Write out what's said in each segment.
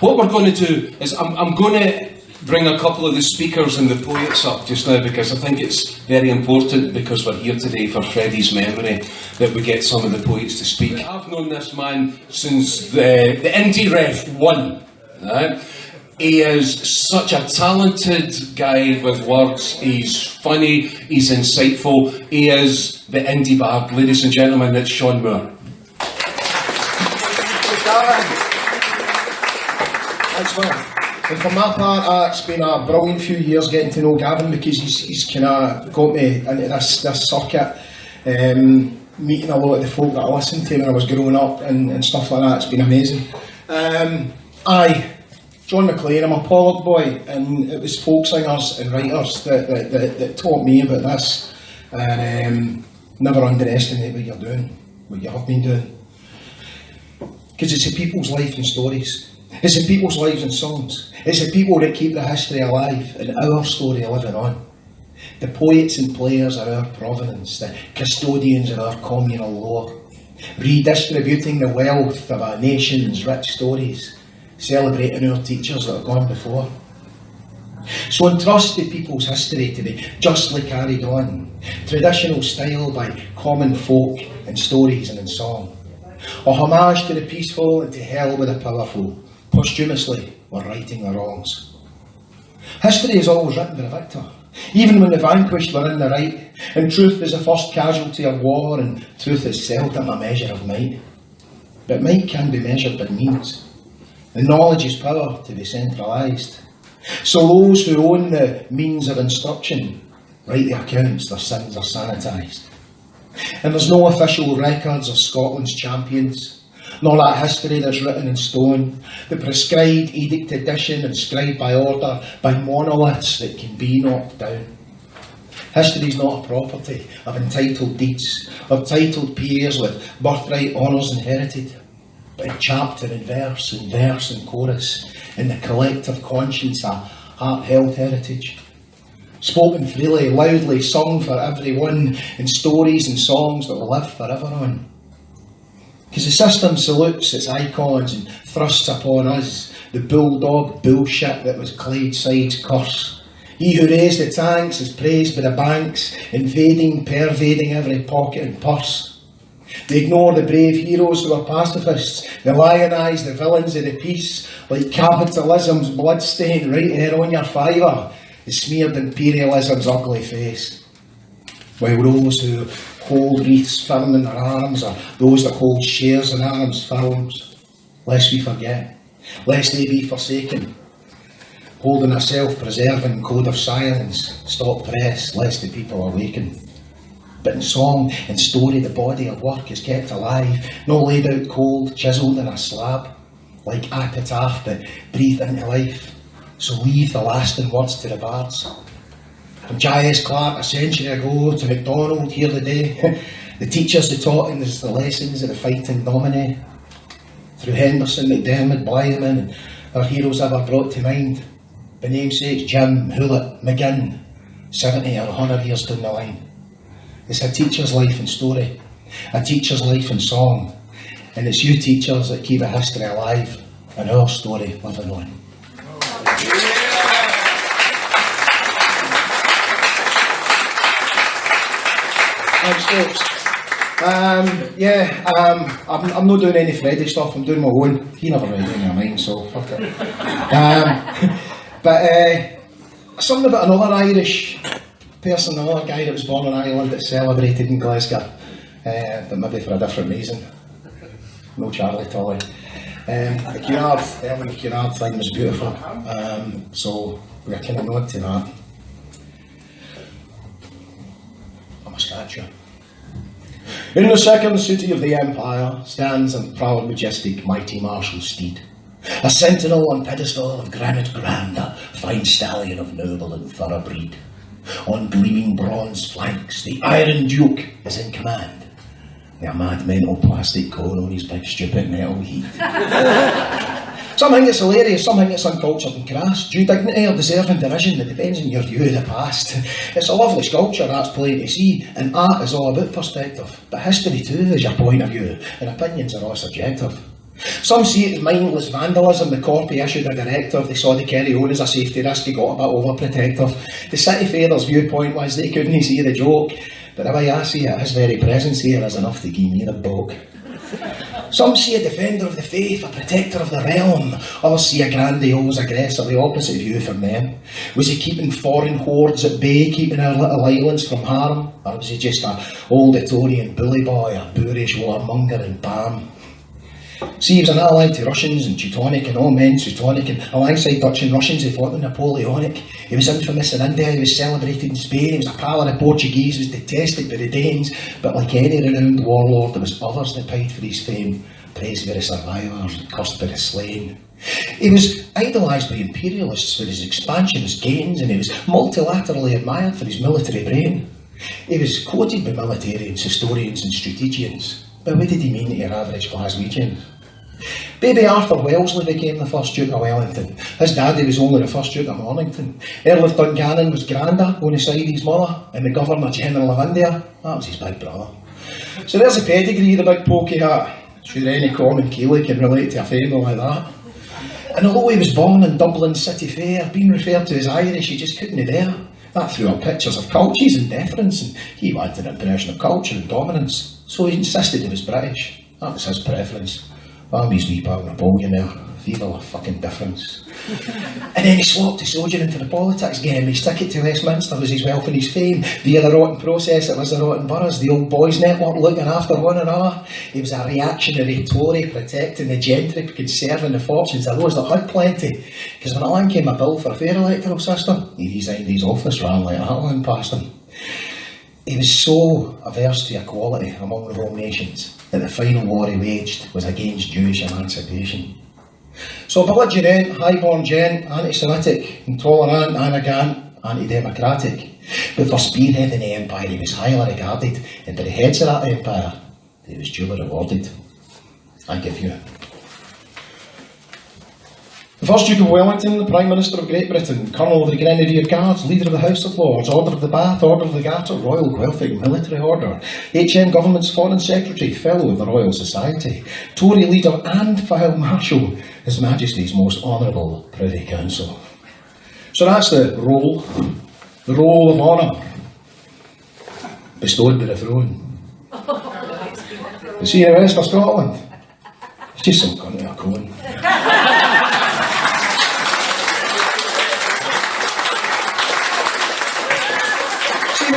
What we're going to do is I'm going to bring a couple of the speakers and the poets up just now, because I think it's very important, because we're here today for Freddy's memory, that we get some of the poets to speak. I've known this man since the Indie Ref 1. Right? He is such a talented guy with words. He's funny, he's insightful. He is the indie bard. Ladies and gentlemen, it's Shaun Moore. Thanks, man. And for my part, it's been a brilliant few years getting to know Gavin, because he's kind of got me into this circuit, meeting a lot of the folk that I listened to when I was growing up and stuff like that. It's been amazing. John Maclean, I'm a Pollard boy, and it was folk singers and writers that taught me about this. And never underestimate what you're doing, what you have been doing. Because it's the people's life and stories. It's the people's lives and songs. It's the people that keep the history alive and our story living on. The poets and players are our provenance, the custodians of our communal lore, redistributing the wealth of a nation's rich stories, celebrating our teachers that have gone before. So entrust the people's history to be justly carried on, traditional style by common folk in stories and in song. A homage to the peaceful and to hell with the powerful, posthumously we're righting the wrongs. History is always written by the victor, even when the vanquished were in the right, and truth is the first casualty of war, and truth is seldom a measure of might. But might can be measured by means, and knowledge is power to be centralised. So those who own the means of instruction write the accounts, their sins are sanitised. And there's no official records of Scotland's champions, nor that history that's written in stone, the prescribed edict edition inscribed by order, by monoliths that can be knocked down. History is not a property of entitled deeds, of titled peers with birthright honours inherited, but in chapter and verse and chorus, in the collective conscience, a heart-held heritage. Spoken freely, loudly, sung for everyone, in stories and songs that will live forever on. Because the system salutes its icons and thrusts upon us the bulldog bullshit that was Clydeside's curse. He who raised the tanks is praised by the banks, invading, pervading every pocket and purse. They ignore the brave heroes who are pacifists. They lionise the villains of the peace, like capitalism's bloodstain right there on your fiver, the smeared imperialism's ugly face. While those who hold wreaths firm in their arms are those that hold shares in arms films, lest we forget, lest they be forsaken, holding a self-preserving code of silence, stop press, lest the people awaken. But in song and story the body of work is kept alive, not laid out cold, chiselled in a slab, like epitaph but breathed into life. So leave the lasting words to the bards. From J.S. Clarke a century ago to MacDonald here today, the teachers who taught us the lessons of the fighting dominee. Through Henderson, McDermott, Blytheman, and our heroes ever brought to mind, the namesakes Jim, Hewlett, McGinn, 70 or 100 years down the line. It's a teacher's life and story, a teacher's life and song, and it's you teachers that keep a history alive and our story living on. Thanks, folks. I'm not doing any Freddy stuff, I'm doing my own. He never read any of mine, so fuck it. Something about another Irish person, another guy that was born in Ireland that's celebrated in Glasgow, but maybe for a different reason. No Charlie Tully. The Cunard thing was beautiful, so we're kind of nod to that. I'm a statue. In the second city of the empire stands a proud, majestic, mighty martial steed, a sentinel on pedestal of granite grand, a fine stallion of noble and thorough breed. On gleaming bronze flanks, the Iron Duke is in command. A mad mental plastic cone on his big stupid metal heat. Some think it's hilarious, some think it's uncultured and crass, due dignity or deserving derision, it depends on your view of the past. It's a lovely sculpture, that's plain to see, and art is all about perspective, but history too is your point of view, and opinions are all subjective. Some see it as mindless vandalism. The Corpy issued a directive. They saw the carry on as a safety risk. He got a bit overprotective. The city fairers' viewpoint was they couldn't see the joke. But the way I see it, his very presence here is enough to give me the bog. Some see a defender of the faith, a protector of the realm. Others see a grandiose aggressor, the opposite view from them. Was he keeping foreign hordes at bay, keeping our little islands from harm? Or was he just a old Etonian bully boy, a boorish warmonger in Bam? See, he was an ally to Russians and Teutonic and all men Teutonic, and alongside Dutch and Russians he fought the Napoleonic. He was infamous in India, he was celebrated in Spain, he was a pal of the Portuguese, was detested by the Danes, but like any renowned warlord there was others that paid for his fame, praised by the survivors, cursed by the slain. He was idolised by imperialists for his expansionist gains, and he was multilaterally admired for his military brain. He was quoted by militarians, historians and strategians, but what did he mean to your average Glaswegian? Baby Arthur Wellesley became the first Duke of Wellington. His daddy was only the first Duke of Mornington. Earl of Dungannon was Granda on the side of his mother, and the Governor General of India, that was his big brother. So there's the pedigree of the big pokey hat. Sure any common Keeley can relate to a family like that. And although he was born in Dublin City Fair, being referred to as Irish, he just couldn't dare. That threw up pictures of cultures and deference, and he wanted an impression of culture and dominance. So he insisted he was British. That was his preference. Bambi's wee pal Napoleon there. Viva la fucking difference. And then he swapped the soldier into the politics game. His ticket to Westminster was his wealth and his fame. Via the rotten process, it was the rotten boroughs, the old boys' network looking after one another. He was a reactionary Tory, protecting the gentry, conserving the fortunes of those that had plenty. Because when along came a bill for a fair electoral system, he resigned his office, ran like a hurtling past him. He was so averse to equality among the whole nations that the final war he waged was against Jewish emancipation. So belligerent, high-born gent, anti-Semitic, intolerant, arrogant, anti-democratic. But for spearheading the empire he was highly regarded, and by the heads of that empire he was duly rewarded. I give you. The first Duke of Wellington, the Prime Minister of Great Britain, Colonel of the Grenadier Guards, Leader of the House of Lords, Order of the Bath, Order of the Garter, Royal Guelphic Military Order, HM Government's Foreign Secretary, Fellow of the Royal Society, Tory Leader and File Marshal, His Majesty's Most Honourable Privy Council. So that's the roll of honour bestowed by the throne. You see, in the rest of Scotland, it's just some cunt with a cone. He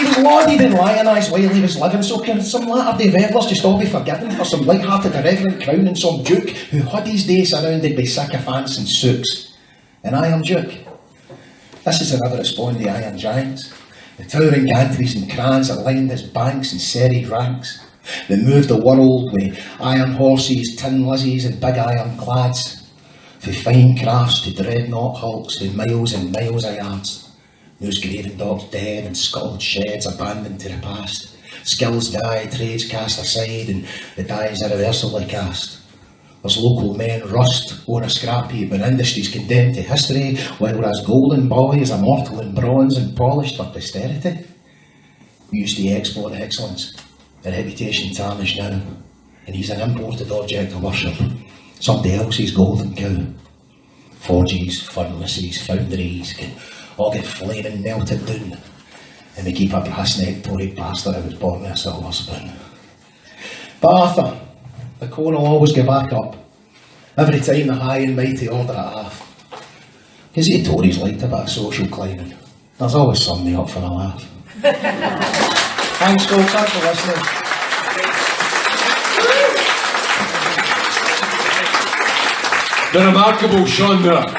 was lauded and lionised while he was living, so can some latter-day revellers just all be forgiven for some light-hearted irreverent crowning some Duke who had his days surrounded by sycophants and souks? An Iron Duke. This is another spawned the Iron Giants, the towering gantries and crans that lined his banks and serried ranks, that moved the world with iron horses, tin lizzies and big iron clads, from fine crafts to dreadnought hulks with miles and miles of yards. Those graven dogs dead and scuttled sheds abandoned to the past. Skills die, trades cast aside, and the dies irreversibly cast. There's local men rust, own a scrap heap, and industries condemned to history, while as golden boy is immortal in bronze and polished for posterity. We used to export excellence, a reputation tarnished now, and he's an imported object of worship, somebody else's golden cow. Forges, furnaces, foundries can all get flaming melted down, and we keep a brass-necked Tory bastard who was born with a silver spoon. But Arthur, the cone will always go back up, every time the high and mighty order at half. Because the Tories liked a bit of social climbing. There's always somebody up for a laugh. Thanks folks, thanks for listening. The remarkable Shaun there.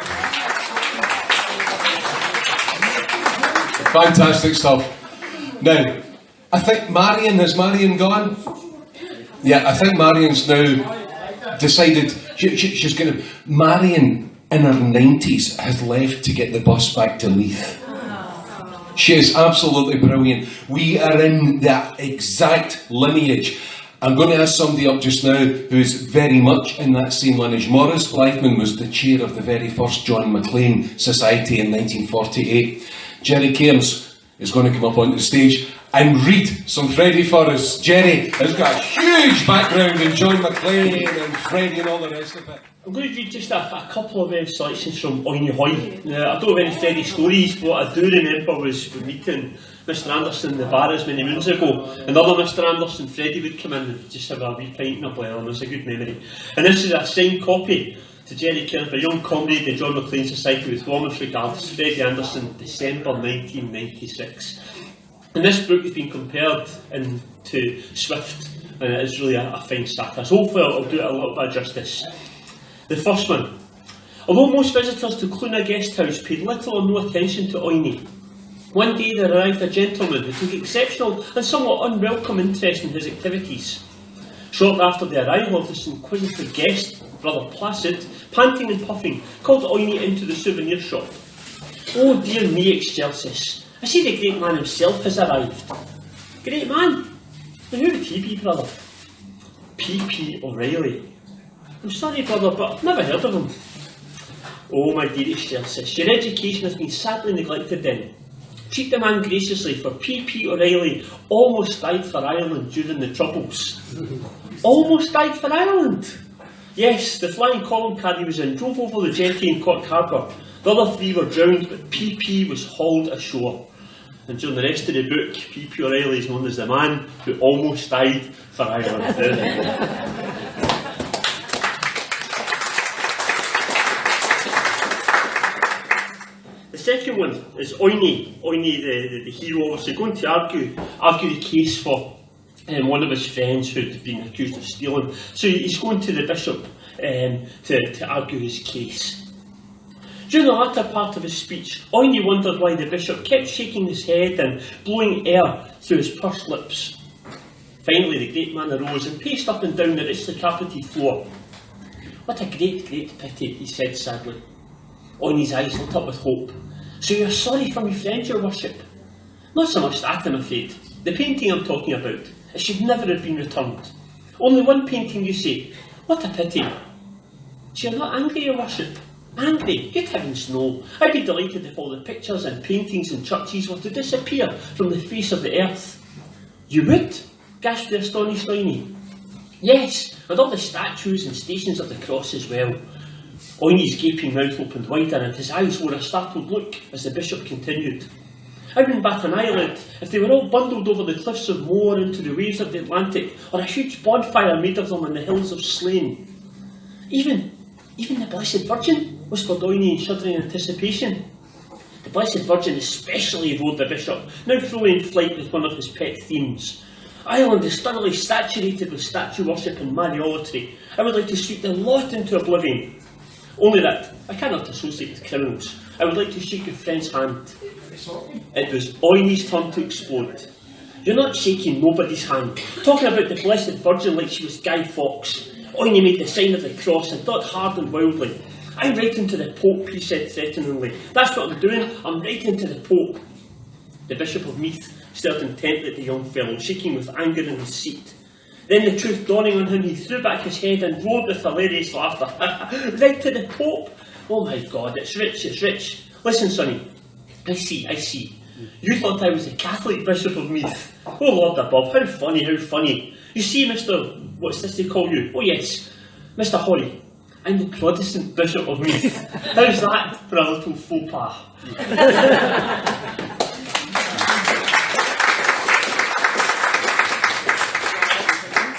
Fantastic stuff. Now, I think has Marion gone? Yeah, I think Marion's now decided she's going to... Marion, in her 90s, has left to get the bus back to Leith. She is absolutely brilliant. We are in that exact lineage. I'm going to ask somebody up just now who is very much in that same lineage. Maurice Blythman was the chair of the very first John Maclean Society in 1948. Gerry Cairns, is going to come up onto the stage and read some Freddy for us. Gerry has got a huge background in John Maclean and Freddy and all the rest of it. I'm going to read just a couple of selections from Oiny Hoy. Now, I don't have any Freddy stories, but what I do remember was meeting Mr Anderson in the bars many moons ago, and other Mr Anderson, Freddy would come in and just have a wee pint and a blair, and it's a good memory. And this is a signed copy to Gerry Cairns, a young comrade in John Maclean Society with warmest regards, Freddy Anderson, December 1996. And this book has been compared into Swift, and it is really a fine status. Hopefully I'll do it a little bit of justice. The first one. Although most visitors to Cluna Guest House paid little or no attention to Oiny, one day there arrived a gentleman who took exceptional and somewhat unwelcome interest in his activities. Shortly after the arrival of this inquisitive guest, Brother Placid, panting and puffing, called Oiny into the souvenir shop. Oh dear me, excelsis, I see the great man himself has arrived. Great man? And who would he be, brother? P.P. O'Reilly. I'm sorry, brother, but I've never heard of him. Oh, my dear excelsis, your education has been sadly neglected then. Treat the man graciously, for P.P. O'Reilly almost died for Ireland during the Troubles. Almost died for Ireland? Yes, the flying column car he was in drove over the jetty in Cork Harbour. The other three were drowned, but P.P. was hauled ashore. And during the rest of the book, P.P. O'Reilly is known as the man who almost died for Ireland. The second one is Oiny. Oiny, the hero, obviously going to argue the case for one of his friends who'd been accused of stealing. So he's going to the bishop to argue his case. During the latter part of his speech, Oiny wondered why the bishop kept shaking his head and blowing air through his pursed lips. Finally, the great man arose and paced up and down the richly carpeted floor. What a great, great pity, he said sadly. Oiny's eyes lit up with hope. So you're sorry for my friend, your worship? Not so much that, I'm afraid. The painting I'm talking about, it should never have been returned. Only one painting, you say. What a pity. So you're not angry, your worship? Angry? Good heavens, no. I'd be delighted if all the pictures and paintings in churches were to disappear from the face of the earth. You would? Gasped the astonished Oiny. Yes, and all the statues and stations of the cross as well. Oiny's gaping mouth opened wider and his eyes wore a startled look as the bishop continued. I wouldn't bat an eyelid if they were all bundled over the cliffs of Moher into the waves of the Atlantic, or a huge bonfire made of them on the hills of Slane. Even the Blessed Virgin? Whispered Oiny in shuddering anticipation. The Blessed Virgin especially, roared the bishop, now fully in flight with one of his pet themes. Ireland is thoroughly saturated with statue worship and mariolatry. I would like to sweep the lot into oblivion. Only that I cannot associate with criminals. I would like to shake your friend's hand. It was Oiny's turn to explode. You're not shaking nobody's hand. Talking about the Blessed Virgin like she was Guy Fawkes. Oiny made the sign of the cross and thought hard and wildly. I'm writing to the Pope, he said threateningly. That's what I'm doing, I'm writing to the Pope. The Bishop of Meath stared intently at the young fellow, shaking with anger in his seat. Then the truth dawning on him, he threw back his head and roared with hilarious laughter. Write to the Pope? Oh my God, it's rich, it's rich. Listen, sonny, I see. You thought I was the Catholic Bishop of Meath. Oh Lord above, how funny, how funny. You see, Mr. What's this they call you? Oh yes, Mr. Horry. I'm the Protestant Bishop of Meath. How's that for a little faux pas?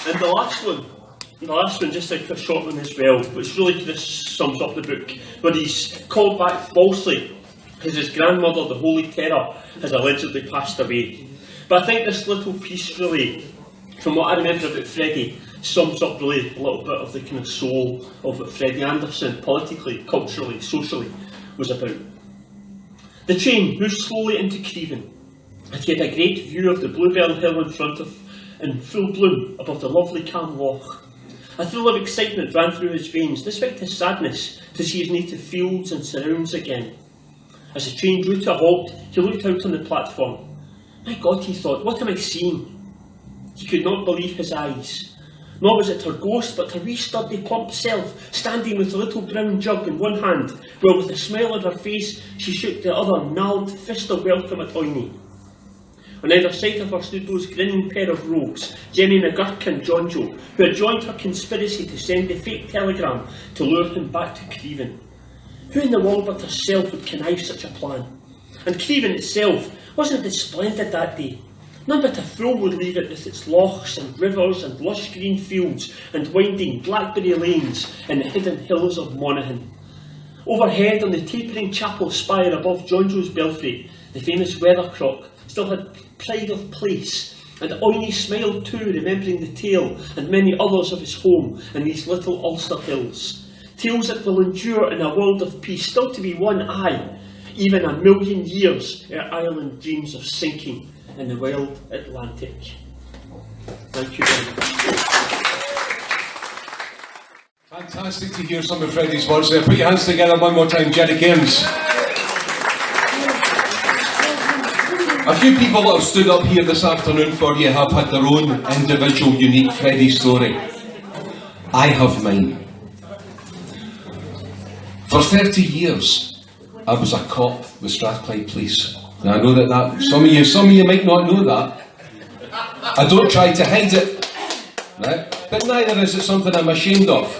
And the last one, just a short one as well, which really just sums up the book, where he's called back falsely because his grandmother, the Holy Terror, has allegedly passed away. But I think this little piece really, from what I remember about Freddy, sums up really a little bit of the kind of soul of what Freddy Anderson, politically, culturally, socially, was about. The train moved slowly into Creven, and he had a great view of the Bluebell Hill in full bloom above the lovely calm loch. A thrill of excitement ran through his veins, despite his sadness, to see his native fields and surrounds again. As the train drew to a halt, he looked out on the platform. My God, he thought, what am I seeing? He could not believe his eyes. Nor was it her ghost, but her wee sturdy plump self, standing with a little brown jug in one hand, while with a smile on her face she shook the other gnarled fist of welcome at Oiny. On either side of her stood those grinning pair of rogues, Jenny McGurk and John Joe, who had joined her conspiracy to send the fake telegram to lure him back to Creven. Who in the world but herself would connive such a plan? And Creven itself, wasn't it splendid that day? None but a fool would leave it with its lochs and rivers and lush green fields and winding blackberry lanes in the hidden hills of Monaghan. Overhead on the tapering chapel spire above John Joe's belfry, the famous weathercock still had pride of place, and Oiny smiled too, remembering the tale and many others of his home in these little Ulster hills. Tales that will endure in a world of peace, still to be won, aye, even a million years ere Ireland dreams of sinking in the wild Atlantic. Thank you very much. Fantastic to hear some of Freddy's words there. Put your hands together one more time, Gerry Cairns. A few people that have stood up here this afternoon for you have had their own individual, unique Freddy story. I have mine. For 30 years, I was a cop with Strathclyde Police. Now I know that some of you might not know that. I don't try to hide it, right? But neither is it something I'm ashamed of.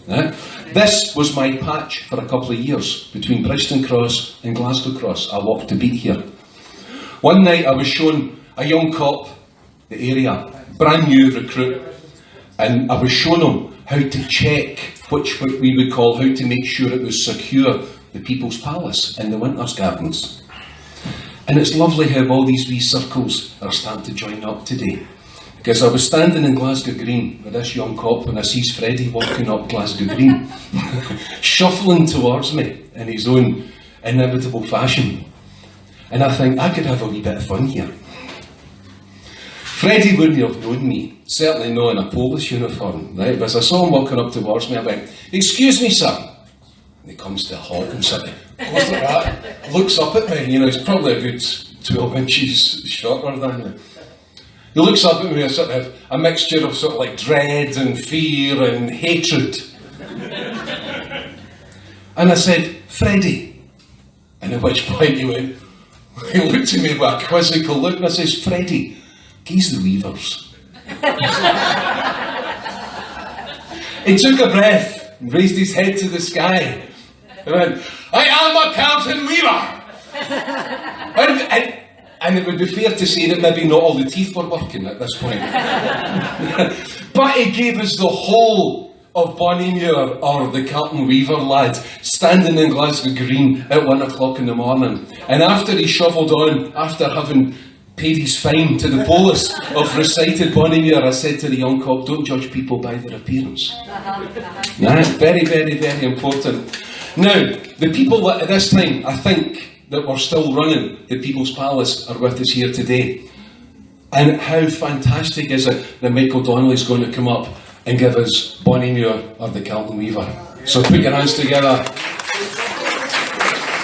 Right? This was my patch for a couple of years between Brixton Cross and Glasgow Cross. I walked the beat here. One night I was shown a young cop, the area, brand new recruit, and I was showing him how to check which we would call how to make sure it was secure, the People's Palace in the Winters Gardens. And it's lovely how all these wee circles are starting to join up today. Because I was standing in Glasgow Green with this young cop when I sees Freddy walking up Glasgow Green, shuffling towards me in his own inimitable fashion. And I think, I could have a wee bit of fun here. Freddy wouldn't have known me, certainly not in a police uniform, right? But as I saw him walking up towards me, I went, "Excuse me, sir." And he comes to a halt and sort of goes like that, looks up at me, he's probably a good 12 inches shorter than me. He looks up at me with sort of a mixture of sort of like dread and fear and hatred. And I said, "Freddy." And at which point he looked at me with a quizzical look and I says, "Freddy, he's the Weavers." He took a breath and raised his head to the sky and went, "I am a Carlton Weaver." And it would be fair to say that maybe not all the teeth were working at this point. But he gave us the whole of Bonnymuir, or the Carlton Weaver lad, standing in Glasgow Green at 1 o'clock in the morning. And after he shuffled on, after having paid his fine to the police of recited Bonnymuir, I said to the young cop, "Don't judge people by their appearance." Nah, very, very, very important. Now, the people that at this time, I think, that we're still running the People's Palace are with us here today. And how fantastic is it that Michael Donnelly is going to come up and give us Bonnymuir or the Carlton Weaver. So put your hands together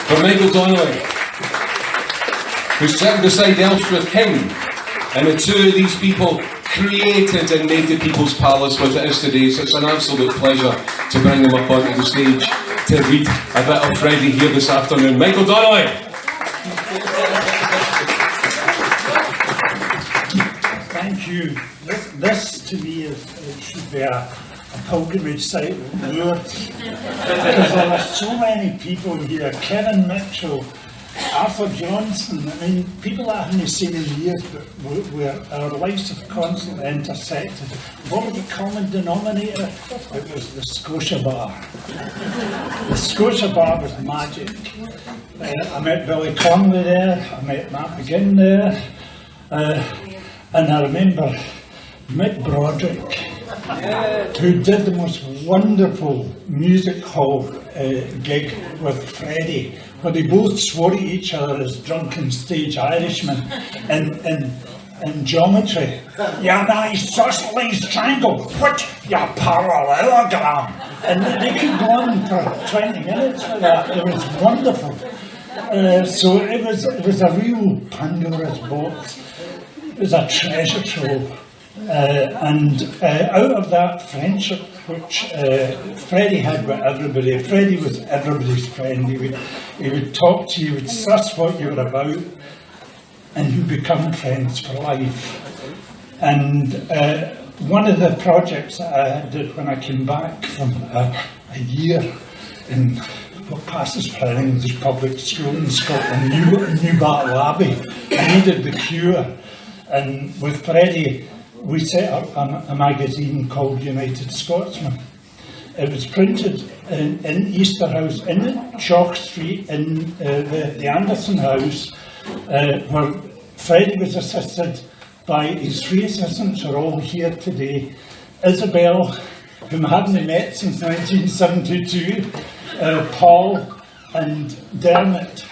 for Michael Donnelly, who's sitting beside Elspeth King, and the two of these people created and made the People's Palace what it is today. So it's an absolute pleasure to bring them up onto the stage to read a bit of Freddy here this afternoon. Michael Donnelly. Thank you. This to me should be a pilgrimage site with Lourdes. Because there are so many people here. Kevin Mitchell, Arthur Johnstone, I mean, people I haven't seen in years, but where our lives have constantly intersected. What was the common denominator? It was the Scotia Bar. The Scotia Bar was magic. I met Billy Conway there, I met Matt McGinn there, and I remember Mick Broderick, who did the most wonderful music hall gig with Freddy, where they both swore at each other as drunken stage Irishmen in geometry. "Your nice isosceles triangle, what your parallelogram?" And they could go on for 20 minutes with that. It was wonderful. So it was a real Pandora's box. It was a treasure trove. And out of that friendship which Freddy had with everybody, Freddy was everybody's friend. He would talk to you, he would suss what you were about. and who become friends for life. And one of the projects that I did when I came back from a year in what passes for an English public school in Scotland, New Battle Abbey, I needed the cure. And with Freddy, we set up a magazine called United Scotsman. It was printed in Easter House, in Chalk Street, in the Anderson house, where Freddy was assisted by his 3 assistants, who are all here today. Isabel, whom I hadn't met since 1972, Paul and Dermot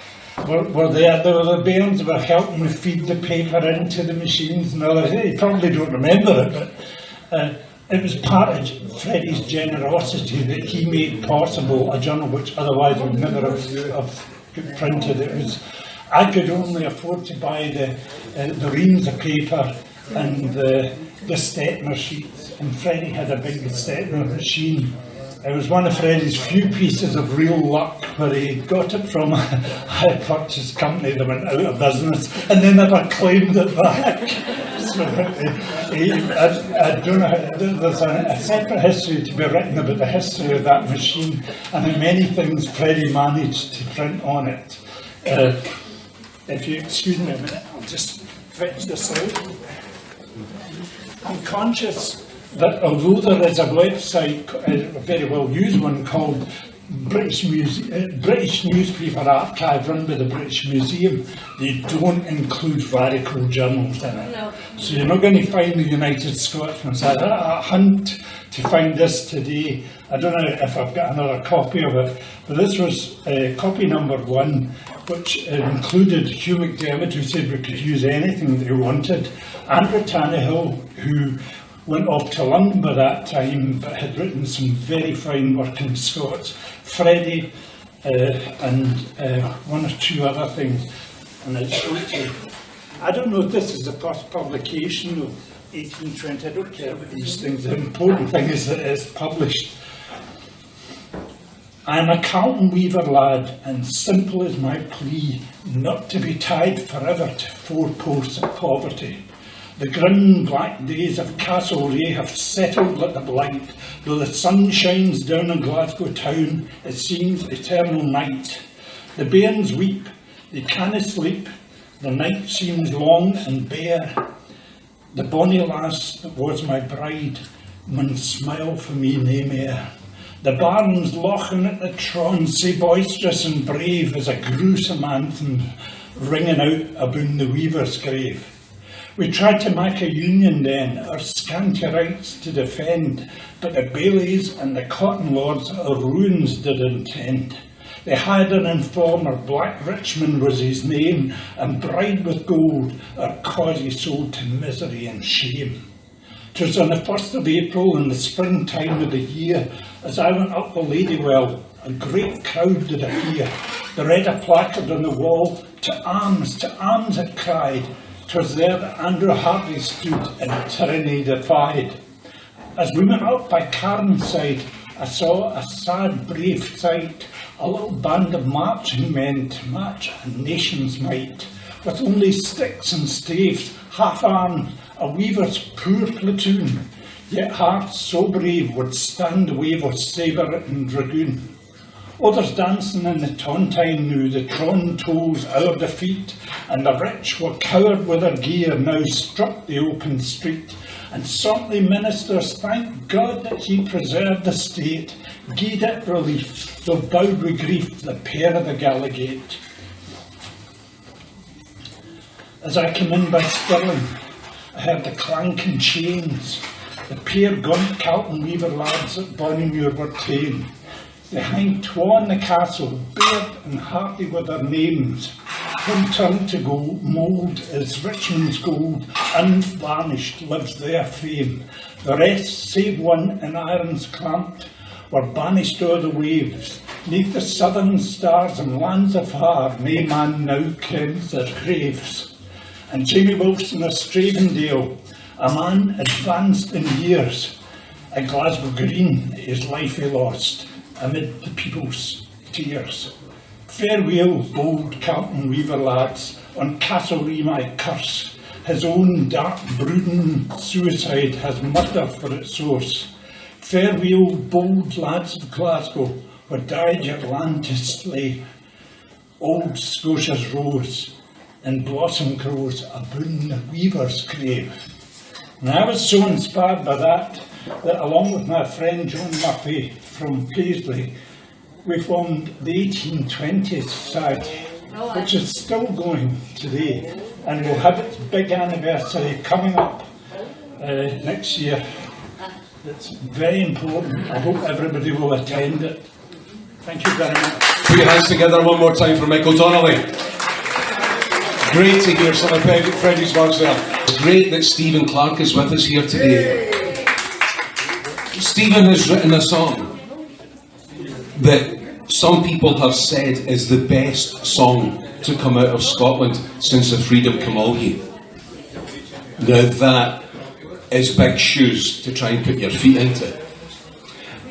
were there. There were the bairns who were helping me feed the paper into the machines and all that. You probably don't remember it, but it was part of Freddy's generosity that he made possible a journal which otherwise would never have got printed. It was, I could only afford to buy the reams of paper and the Stettner sheets, and Freddy had a big Stettner machine. It was one of Freddy's few pieces of real luck where he got it from a hire purchase company that went out of business and they never claimed it back. So I don't know, there's a separate history to be written about the history of that machine and how many things Freddy managed to print on it. If you excuse me a minute, I'll just fetch this out. I'm conscious that although there is a website, a very well used one, called British Newspaper Archive, run by the British Museum, they don't include radical journals in it. No. So you're not going to find the United Scotsman. So I had a hunt to find this today. I don't know if I've got another copy of it, but this was copy number 1, which included Hugh McDermott, who said we could use anything they wanted, Andrew Tannehill, who went off to London by that time, but had written some very fine work in Scots, Freddy, and 1 or 2 other things. And I don't know if this is the first publication of 1820, I don't care about these things, the important thing is that it's published. I'm a Carlton weaver lad, and simple is my plea, not to be tied forever to 4 posts of poverty. The grim black days of Castlereagh have settled like the blight. Though the sun shines down on Glasgow town, it seems eternal night. The bairns weep, they canna sleep, the night seems long and bare. The bonny lass that was my bride mun smile for me nae mair. The barns loching at the tron, sae boisterous and brave as a gruesome anthem ringing out aboon the weaver's grave. We tried to make a union then, our scanty rights to defend, but the bailies and the cotton lords our ruins did intend. They had an informer, Black Richmond was his name, and bribed with gold our cause he sold to misery and shame. 'Twas on the 1st of April in the springtime of the year, as I went up the Ladywell, a great crowd did appear. They read a placard on the wall, to arms it cried. 'Twas there that Andrew Hartley stood and tyranny defied. As we went up by Cairns side, I saw a sad, brave sight, a little band of marching men to match a nation's might, with only sticks and staves, half-armed, a weaver's poor platoon, yet hearts so brave would stand the wave of sabre and dragoon. Others dancing in the tontine knew the tron tolls our defeat, and the rich were cowered with their gear now struck the open street. And saintly ministers thank God that he preserved the state, gied it relief, though bowed with grief the pair of the Gallagate. As I came in by Stirling, I heard the clanking chains. The pair gaunt Carlton weaver lads at Bonnymuir were ta'en. They hang twa in the castle, baird and hearty with their names. One turned to mould is Richmond's gold, unvarnished lives their fame. The rest, save one in irons clamped, were banished o'er the waves. Neath the southern stars and lands afar, nae man now kens their graves. And Jamie Wilson of Stravendale, a man advanced in years, at Glasgow Green his life he lost, amid the people's tears. Farewell, bold Carlton Weaver lads, on Castlereagh my curse. His own dark brooding suicide has murder for its source. Farewell, bold lads of Glasgow, where died your land to slay. Old Scotia's rose, and blossom grows aboon the weaver's grave. And I was so inspired by that along with my friend John Maclean from Paisley, we formed the 1820s Society, which is still going today, and will have its big anniversary coming up next year. It's very important. I hope everybody will attend it. Thank you very much. Put your hands together one more time for Michael Donnelly. Great to hear some of Freddy's words there. It's great that Stephen Clark is with us here today. Stephen has written a song that some people have said is the best song to come out of Scotland since the Freedom Collier. Now that is big shoes to try and put your feet into.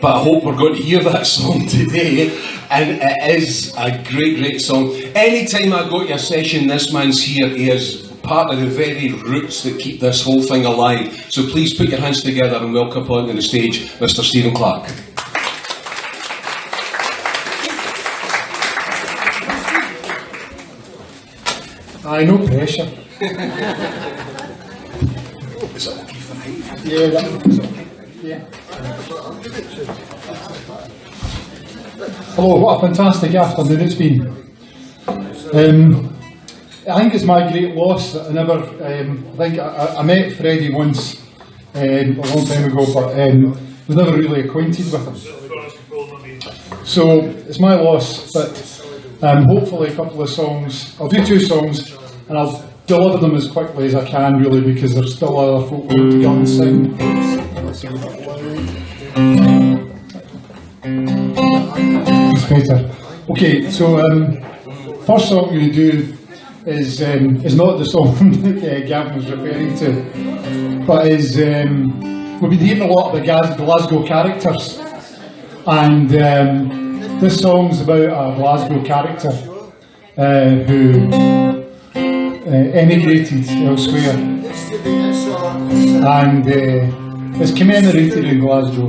But I hope we're going to hear that song today, and it is a great, great song. Anytime I go to a session, this man's here. He is part of the very roots that keep this whole thing alive. So please put your hands together and welcome onto the stage Mr. Stephen Clark. Aye, no pressure. Yeah, that was okay. Yeah. Hello, what a fantastic afternoon it's been. I think it's my great loss that I met Freddy once a long time ago, but was never really acquainted with him. So it's my loss, but hopefully a couple of songs, I'll do 2 songs and I'll deliver them as quickly as I can really, because there's still other folk to come and sing. It's better. Okay, so first song I'm going to do is not the song that Gavin was referring to, but is we've been hearing a lot of the Glasgow characters, and this song's about a Glasgow character who emigrated elsewhere and is commemorated in Glasgow.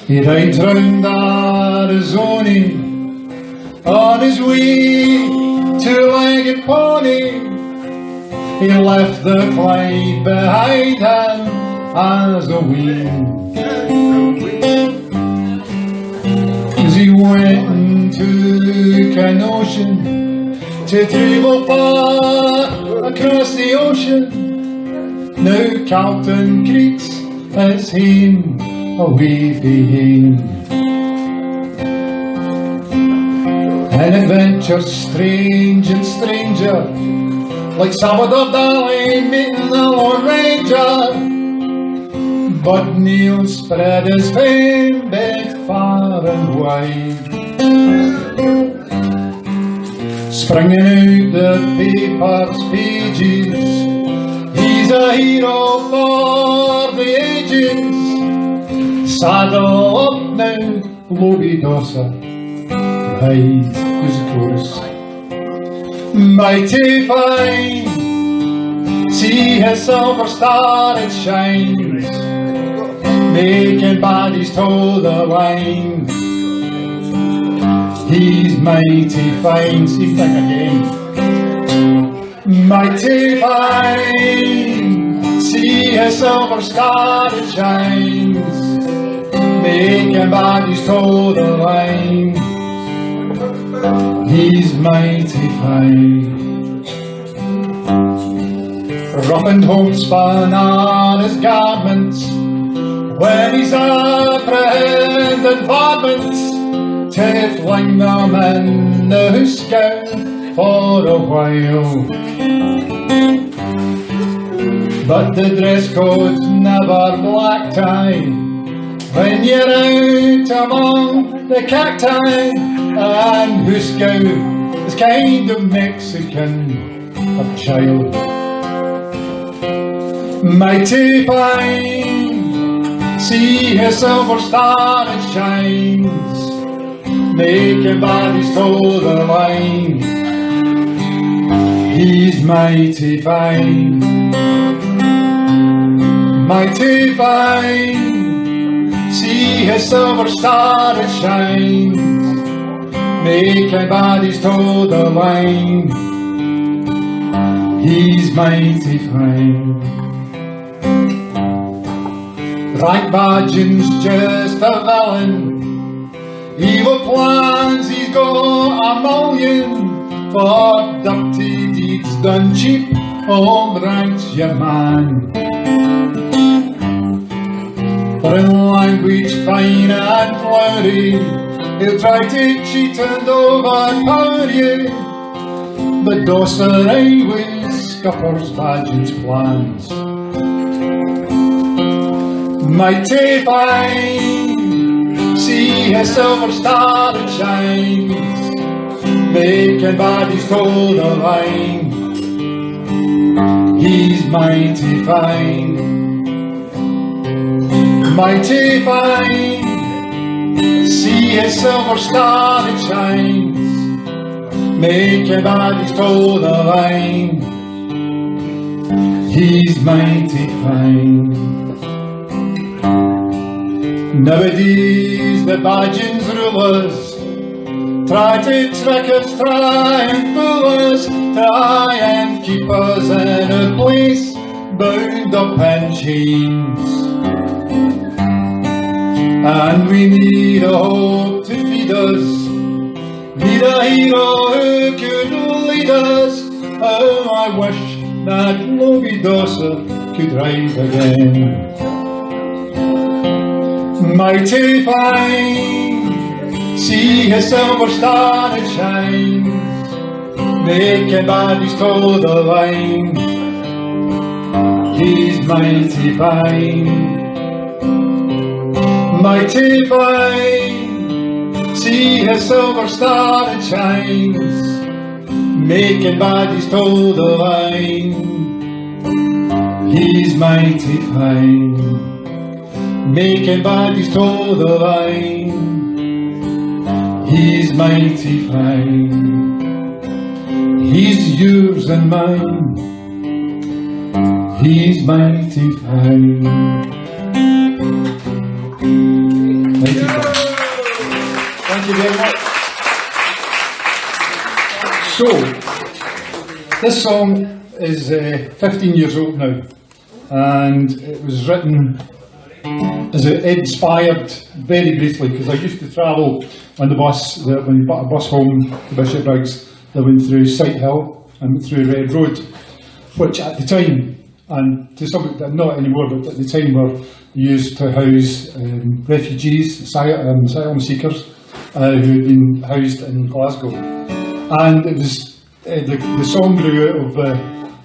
He rides round Arizona on his way two-legged pony. He left the Clyde behind him as a wean. As he went into Cairns to travel far across the ocean, now Carlton Creek's his home away behind. An adventure strange and stranger, like Salvador Dali meeting the Lord Ranger. But Neil spread his fame big far and wide, springing out the paper's pages. He's a hero for the ages. Saddle up now, Lobie Dosser, ride his chorus. Mighty fine, see his silver star it shines, making bodies toe the line. He's mighty fine, same thing again. Mighty fine, see his silver star it shines, making bodies toe the line. He's mighty fine. Rough and homespun are his garments when he's apprehended varmints, to fling them in the scow for a while. But the dress code's never black tie when you're out among the cacti, and Huskow is kind of Mexican of child. Mighty fine, See his silver star it shines, making bodies toe the line. He's mighty fine, mighty fine. See his silver star it shines, making bodies toe the line. He's mighty fine. Right Badgin's just a villain, evil plans he's got a million, for dirty deeds done cheap, old ranks your man. For in language fine and flowery, he'll try to cheat and overpower you, but Doster always scuppers Badgin's plans. Mighty fine, see his silver star it shines, making bodies toe the line. He's mighty fine, mighty fine. See his silver star it shines, making bodies toe the line. He's mighty fine. Nowadays the Badgins rulers try to trick us, try and fool us, try and keep us in a place bound up in chains. And we need a hope to feed us, need a hero who could lead us. Oh, I wish that Lovey Dawson could ride again. Mighty fine, see his silver star it shines, making bodies toe the line. He's mighty fine, mighty fine. See his silver star it shines, making bodies toe the line. He's mighty fine, making bodies toe the line. He's mighty fine, he's yours and mine. He's mighty fine. Thank you. Thank you very much. So, this song is 15 years old now, and it was written as inspired very briefly, because I used to travel on the bus, when you bought a bus home to Bishopbriggs that went through Sighthill and went through Red Road, which at the time, and to some extent not anymore, but at the time were used to house refugees, asylum seekers who had been housed in Glasgow. And it was the song grew out of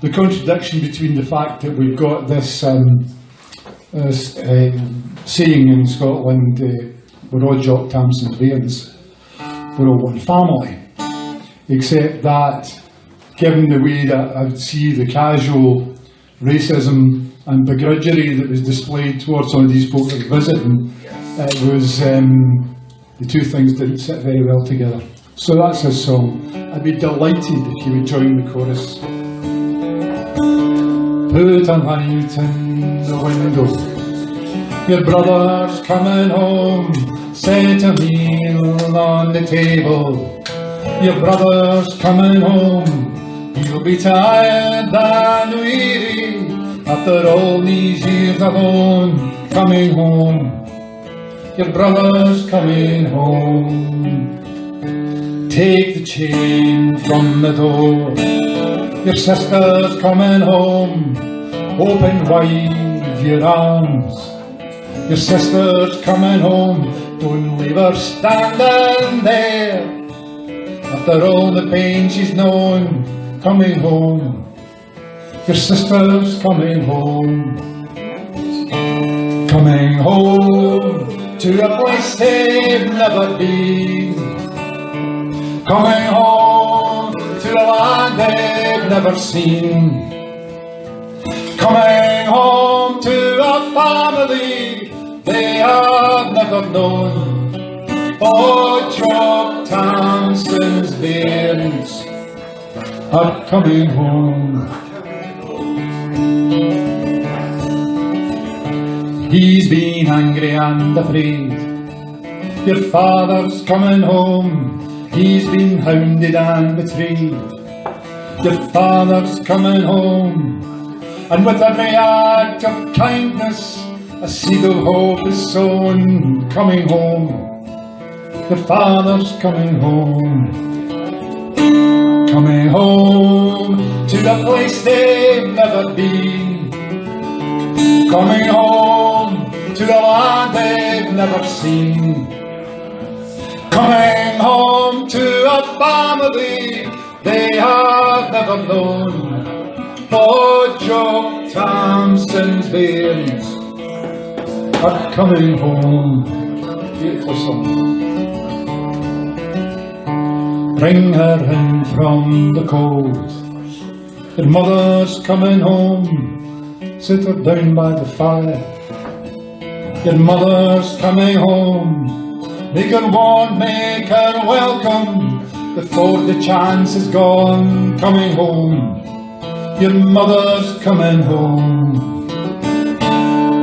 the contradiction between the fact that we've got this saying in Scotland, we're all Jock Tamson's bairns, we're all one family, except that given the way that I would see the casual racism and begrudgery that was displayed towards some of these folk that were visiting, it was the two things didn't sit very well together. So that's his song. I'd be delighted if you would join the chorus. Put a light in the window, your brother's coming home, set a meal on the table. Your brother's coming home, he'll be tired and weary after all these years alone. Coming home, your brother's coming home. Take the chain from the door, your sister's coming home. Open wide your arms, your sister's coming home. Don't leave her standing there after all the pain she's known. Coming home, your sister's coming home. Coming home to a place they've never been. Coming home to a land they've never seen. Coming home to a family have never known. Oh, Jock Tamson's bairns are coming home. He's been angry and afraid. Your father's coming home. He's been hounded and betrayed. Your father's coming home. And with every act of kindness, a seed of hope is sown. Coming home. Your father's coming home. Coming home to the place they've never been. Coming home to the land they've never seen. Coming home to a family they have never known. Oh, Jock Tamson's bairns are coming home. Beautiful song. Bring her in from the cold. Your mother's coming home. Sit her down by the fire. Your mother's coming home. Make her warm, make her welcome before the chance is gone. Coming home. Your mother's coming home.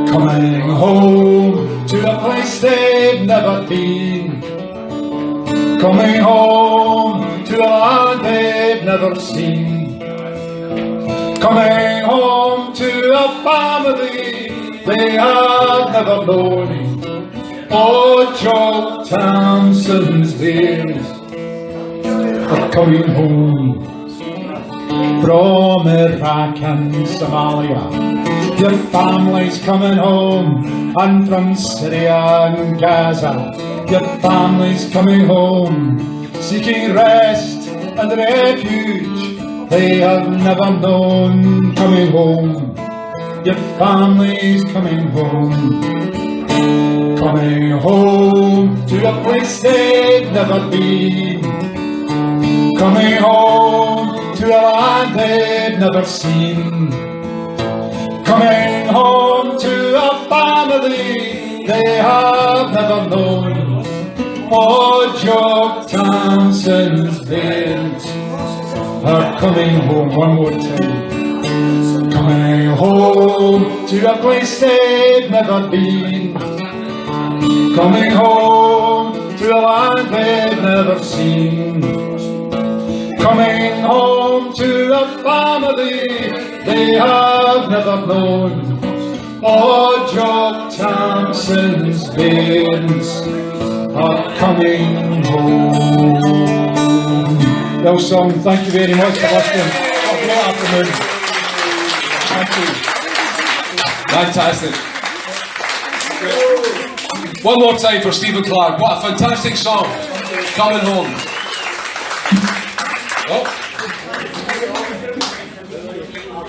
Coming home to a place they've never been. Coming home to a land they've never seen. Coming home to a family they have never known. Oh, Jock Tamson's bairns are coming home. From Iraq and Somalia, your family's coming home. And from Syria and Gaza, your family's coming home. Seeking rest and refuge they have never known. Coming home, your family's coming home. Coming home to a place they've never been. Coming home to a land they've never seen. Coming home to a family they have never known. Oh, Jock Tamson's bairns are coming home. One more time. Coming home to a place they've never been. Coming home to a land they've never seen. Coming home to a family they have never known. Oh, Jock Tamson's bairns are coming home. Well sung, thank you very much for listening. Have a great afternoon. Thank you. Fantastic. One more time for Stephen Clark. What a fantastic song. Coming home. Oh.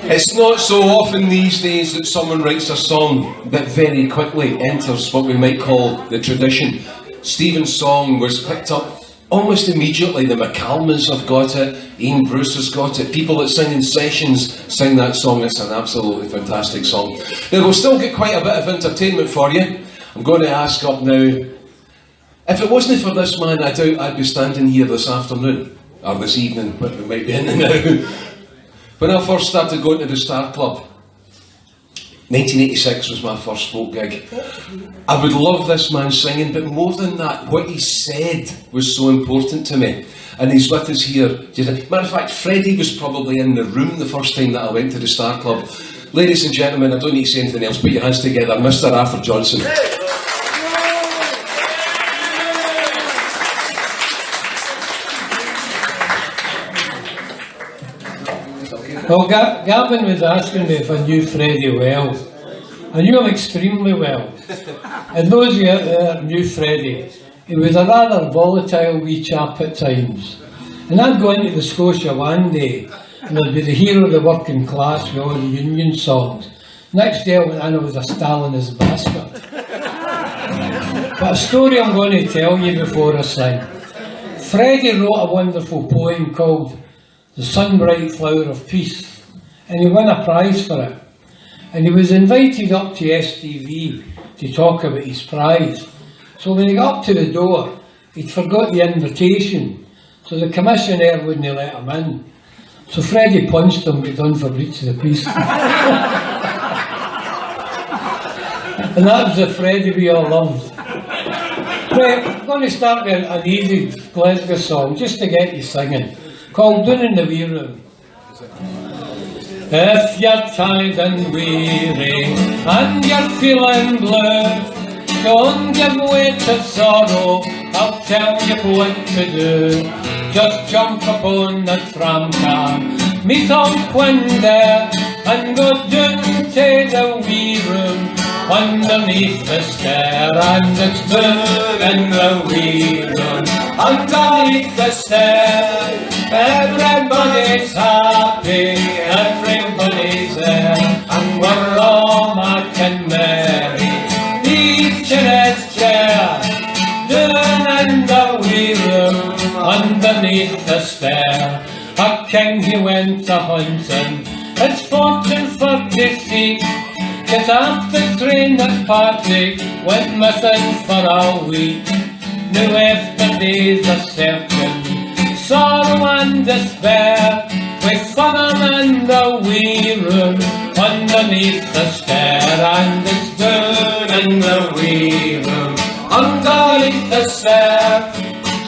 It's not so often these days that someone writes a song that very quickly enters what we might call the tradition. Stephen's song was picked up almost immediately. The McCalmans have got it, Ian Bruce has got it, people that sing in sessions sing that song. It's an absolutely fantastic song. Now we'll still get quite a bit of entertainment for you. I'm going to ask up now, if it wasn't for this man, I doubt I'd be standing here this afternoon, or this evening, but we might be in now. When I first started going to the Star Club, 1986 was my first folk gig. I would love this man singing, but more than that, what he said was so important to me. And he's with us here. Matter of fact, Freddy was probably in the room the first time that I went to the Star Club. Ladies and gentlemen, I don't need to say anything else, put your hands together, Mr. Arthur Johnson. Well, Gavin was asking me if I knew Freddy well. I knew him extremely well. And those of you out there knew Freddy. He was a rather volatile wee chap at times. And I'd go into the Scotia one day, and I'd be the hero of the working class with all the union songs. Next day I went in, I was a Stalinist bastard. But a story I'm going to tell you before I sing. Freddy wrote a wonderful poem called The Sunbright Flower of Peace, and he won a prize for it. And he was invited up to STV to talk about his prize. So when he got up to the door, he'd forgot the invitation, so the commissioner wouldn't let him in. So Freddy punched him, got done for breach of the peace. And that was the Freddy we all loved. Right, I'm going to start with an easy Glasgow song, just to get you singing, called Down in the Wee Room. If you're tired and weary, and you're feeling blue, don't give way to sorrow, I'll tell you what to do. Just jump upon the tram car, meet on Quinn there, and go down to the wee room underneath the stair. And it's down in the wee room underneath the stair. Everybody's happy, everybody's there, and we're all making merry, each in his chair. Down in the wee room underneath the stair, a king he went a hunting, his fortune for deceit. Get off the train at Partick, went missing for a week. Now after days of searching, sorrow and despair, we found him in the wee room underneath the stair. And it's down in the wee room underneath the stair.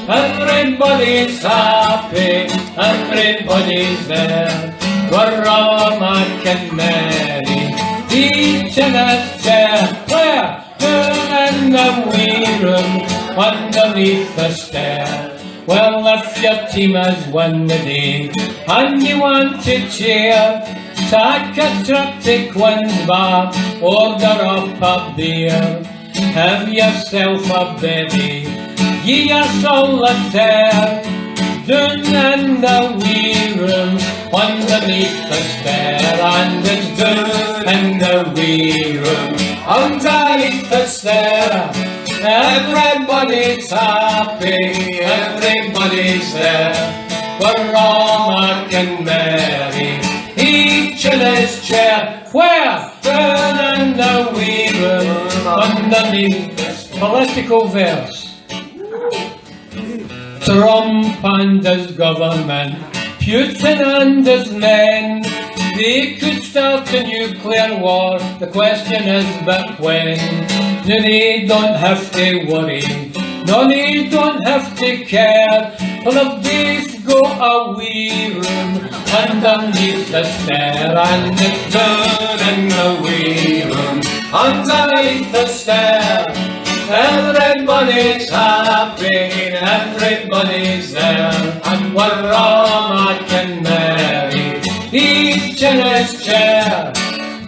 Everybody's happy, everybody's there, we're all making merry, each in his chair. Where? Down in the wee room underneath the stair. Well, if your team has won the day and you want to cheer, take a trip to Quinn's bar, order up a beer, have yourself a bevy, ye are solitaire. Down in the wee room underneath the stair. And it's down in the wee room underneath the stair. Everybody's happy, everybody's there, we're all making merry, each in his chair. Where? Down in the wee room underneath this political verse. Trump and his government, Putin and his men, they could start a nuclear war, the question is but when. No, they don't have to worry, no, they don't have to care, for if they go a wee room underneath the stair. And it's down in the wee room underneath the stair. Everybody's happy, everybody's there, and we're all making merry, each in his chair.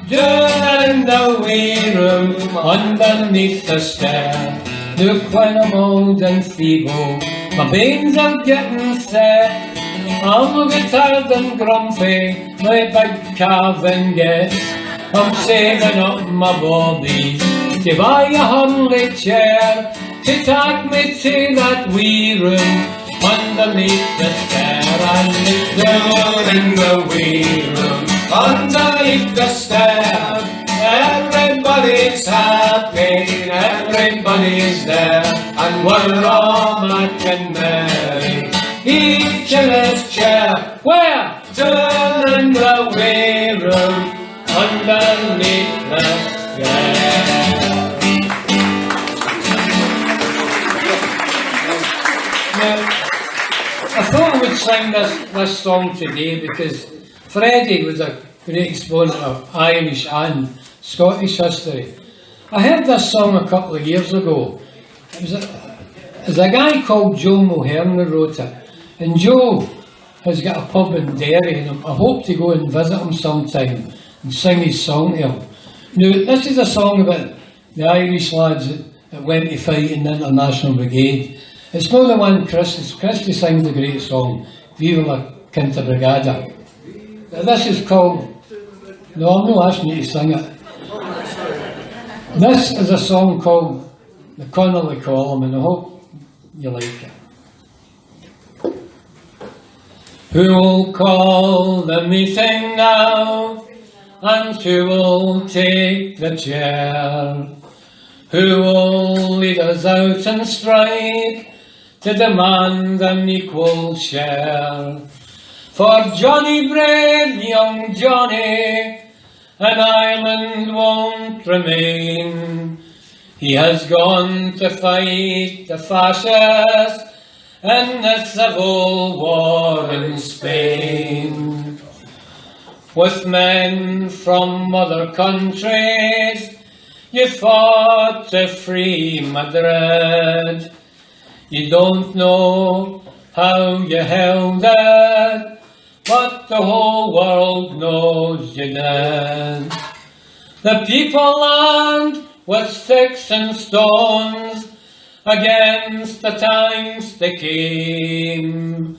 Down in the wee room underneath the stair. Look, when I'm old and feeble, my veins are getting set, I'm getting tired and grumpy, my big calving gets. I'm saving up my body to buy a Hurley chair, to take me to that wee room underneath the stair. And it's down in the wee room underneath the stair. Everybody's happy, everybody's there, and we're all making merry, each in his chair. Where? Down in the wee room underneath the stair. Now, I thought I would sing this song today because Freddy was a great exponent of Irish and Scottish history. I heard this song a couple of years ago. There's a guy called Joe Mulhern who wrote it, and Joe has got a pub in Derry, and I hope to go and visit him sometime and sing his song to him. Now, this is a song about the Irish lads that went to fight in the International Brigade. It's not the one Christy sings the great song, Viva la Quinta Brigada. This is called, no, I'm not asking you to sing it. This is a song called The Connolly Column, and I hope you like it. Who will call the meeting now, and who will take the chair? who will lead us out and strike to demand an equal share. For Johnny, brave young Johnny, an island won't remain. He has gone to fight the fascists in the civil war in Spain. With men from other countries, you fought to free Madrid. You don't know how you held it, but the whole world knows you did. The people armed with sticks and stones against the tanks they came,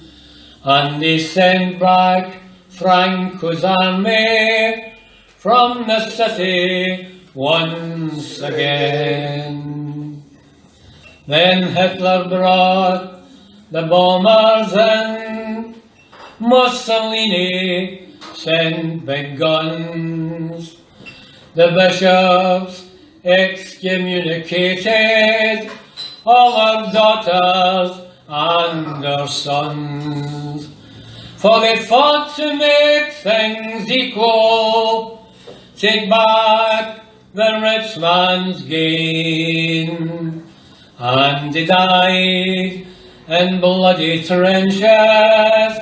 and they sent back Franco's army from the city once again. Then Hitler brought the bombers in, Mussolini sent big guns, the bishops excommunicated all our daughters and our sons. For they fought to make things equal, take back the rich man's gain. And they died in bloody trenches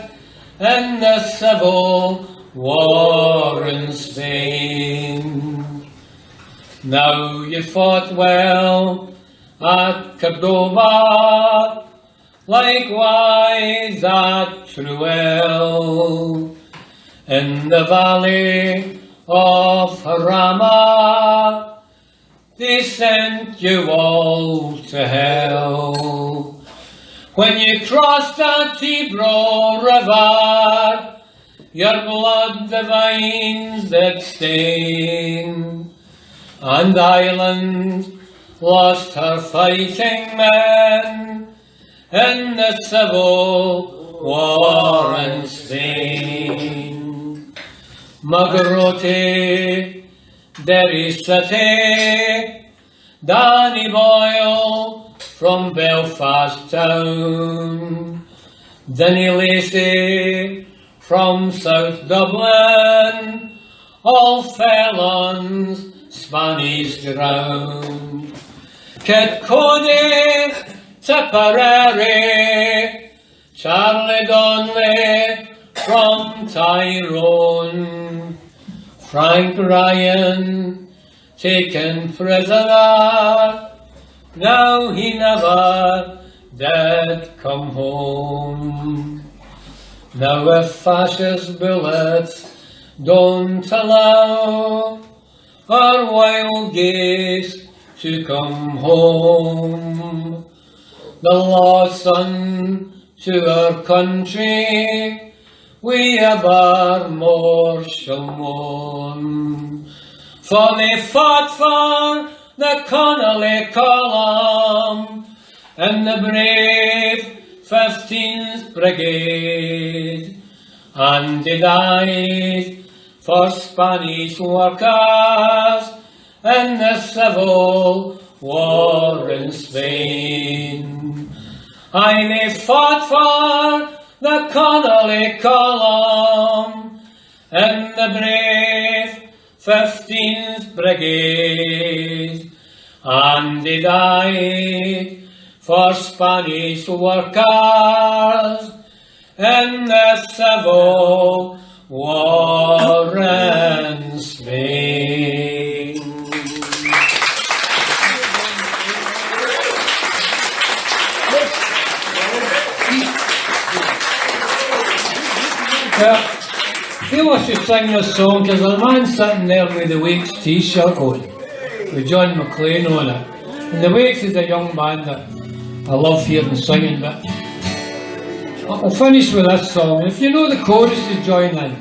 in the civil war in Spain. Now you fought well at Cordoba, likewise at Teruel, in the valley of Jarama, they sent you all to hell. When you crossed the Tibro River, your blood the vines did stain, and Ireland lost her fighting men in the civil war in Spain. Magrote, Derry City, Danny Boyle from Belfast town, Denny Lacey from South Dublin, all fell on Spanish ground. Kid Cody, Tipperary, Charlie Donnelly from Tyrone, Frank Ryan taken prisoner, now he never did come home. Now if fascist bullets don't allow our wild geese to come home, the loss unto our country we ever more shall mourn. For they fought for the Connolly column and the brave 15th Brigade, and they died for Spanish workers in the civil war in Spain. Aye, they fought for the Connolly column and the brave 15th Brigade, and they died for Spanish workers in the civil war in Spain. I feel I should sing this song because there's a man sitting there with the Wakes t-shirt on, with John Maclean on it. And the Wakes is a young man that I love hearing singing, but I'll finish with this song. If you know the chorus, you join in.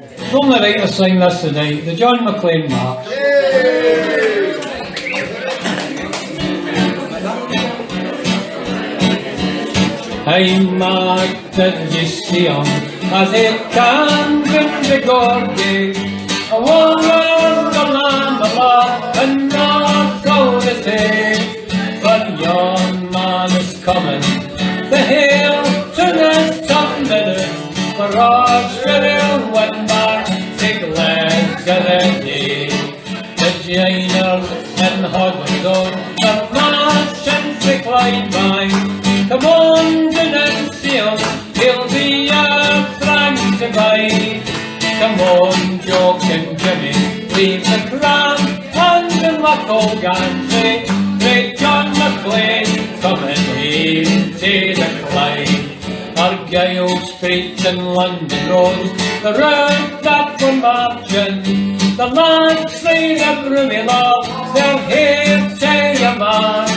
It's only right to sing this tonight, the John Maclean March. Hey Mark, did you see him as he came with the Gorgie? A war of the land of love, and North South is city, but yon man is coming. The Hilton is thundered, for Australia went back to Glasgow that day. The Jainers and Hogwarts, the merchants they climb by. Come on, Jim and Seal, he'll be a franc to buy. Come on, Jock and Jimmy, leave the crown and the muckle gantry. Great John Maclean, coming home to the Clyde. Argyle Street and London Road, the road that we're marching. The lads say the broomy love, they'll hear to your man.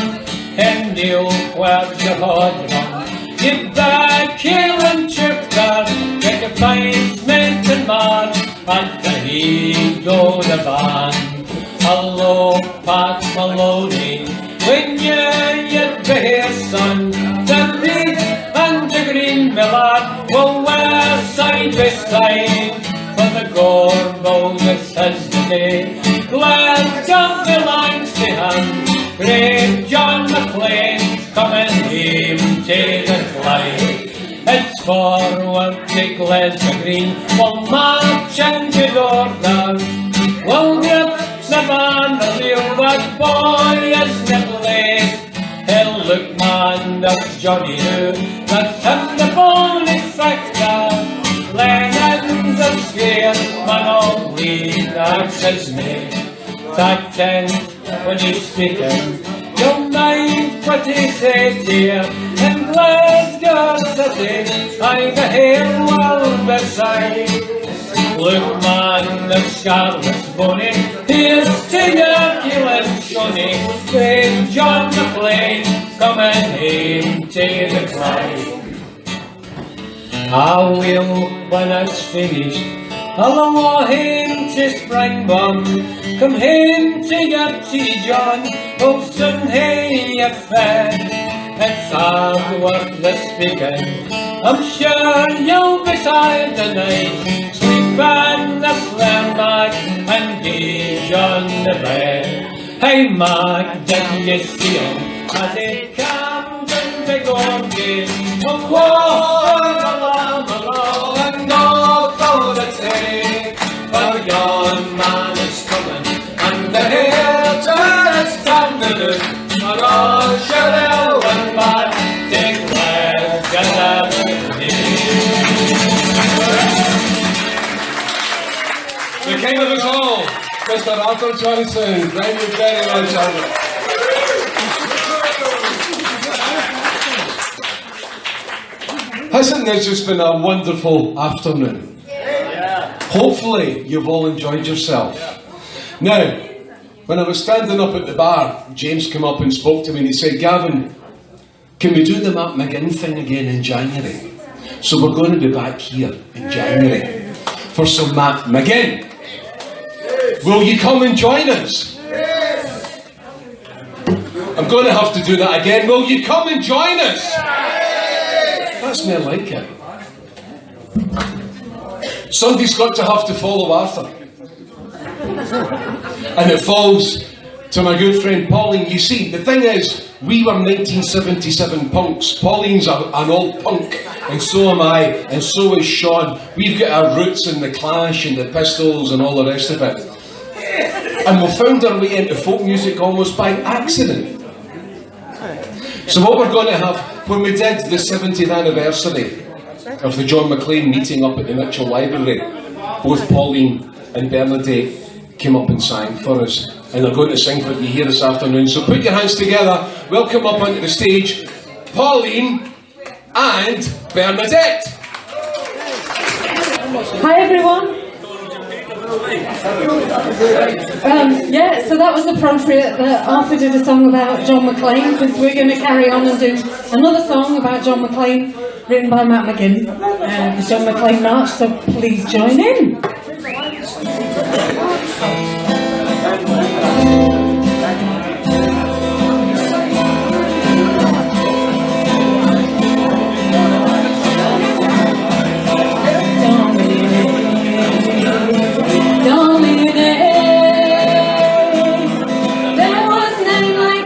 And Neil, where's your hard run? Get back here and chip that, get your pints mint and man, and the heat go the band. Hello, Pat Maloney, when you'd be here, son. The red and the green Millard will wear side by side. For the Gorbals is his today, Glasgow belongs to him. Great John Maclean coming home to the Clyde. It's forward to Glasgow Green, we'll march into order. We'll rip the banner real, but boy is never late. Hell, look man, that's Johnny Who, that's him the bonny factor. Lennon's a scare, man all lead, that's his name. Tag 10, when he's speaking, you'll mind what he says here. In Glasgow City, I've a hair well beside. Look man, the Scarlet's bonny, here's to your Keelan Shoney. Great John Maclean, coming home to the Clyde. I will, when it's finished, I'll go home to Springburn. Come home to your tea, John, oh soon hey you fed. It's hard work the speaking, I'm sure you'll be tired tonight. Sleep on the flare, Mac, and gaze on the bed. Hey Mac, did you see him as he comes in the gorge? Oh, walk along and not for the day. For yon man is coming, and the Hilton is thundered. For Australia went back to Glasgow. The king of us all, Mr. Arthur Johnstone. Thank you very much, Arthur. Hasn't this just been a wonderful afternoon? Yeah. Hopefully you've all enjoyed yourself. Now, when I was standing up at the bar, James came up and spoke to me and he said, Gavin, can we do the Matt McGinn thing again in January? So we're going to be back here in January for some Matt McGinn. Will you come and join us? Yes. I'm going to have to do that again. Will you come and join us? That's more like it. Somebody's got to have to follow Arthur. And it falls to my good friend Pauline. You see, the thing is, we were 1977 punks. Pauline's an old punk, and so am I, and so is Shaun. We've got our roots in the Clash and the Pistols and all the rest of it. And we found our way into folk music almost by accident. So what we're going to have, when we did the 70th anniversary of the John Maclean meeting up at the Mitchell Library, both Pauline and Bernadette came up and sang for us. And they're going to sing for you here this afternoon. So put your hands together, welcome up onto the stage, Pauline and Bernadette. Hi everyone. Yeah, so that was appropriate that Arthur did a song about John Maclean, because we're going to carry on and do another song about John Maclean, written by Matt McGinn, the John Maclean March, so please join in. There was none like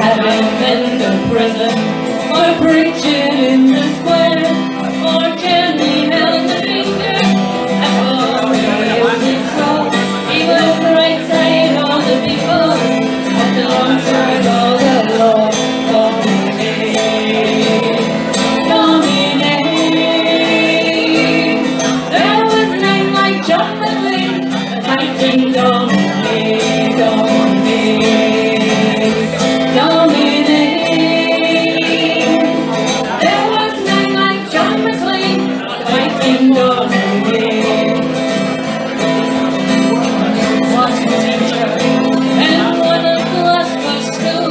had him in the prison, or preaching in the square, or gently held the finger, and for his soul, he was the right side of the people, and the wrong side of the law. There was a name like John Maclean, fighting Donnelly, Donnelly. There was a name like John Maclean, fighting Donnelly. One teacher and one of Glasgow school,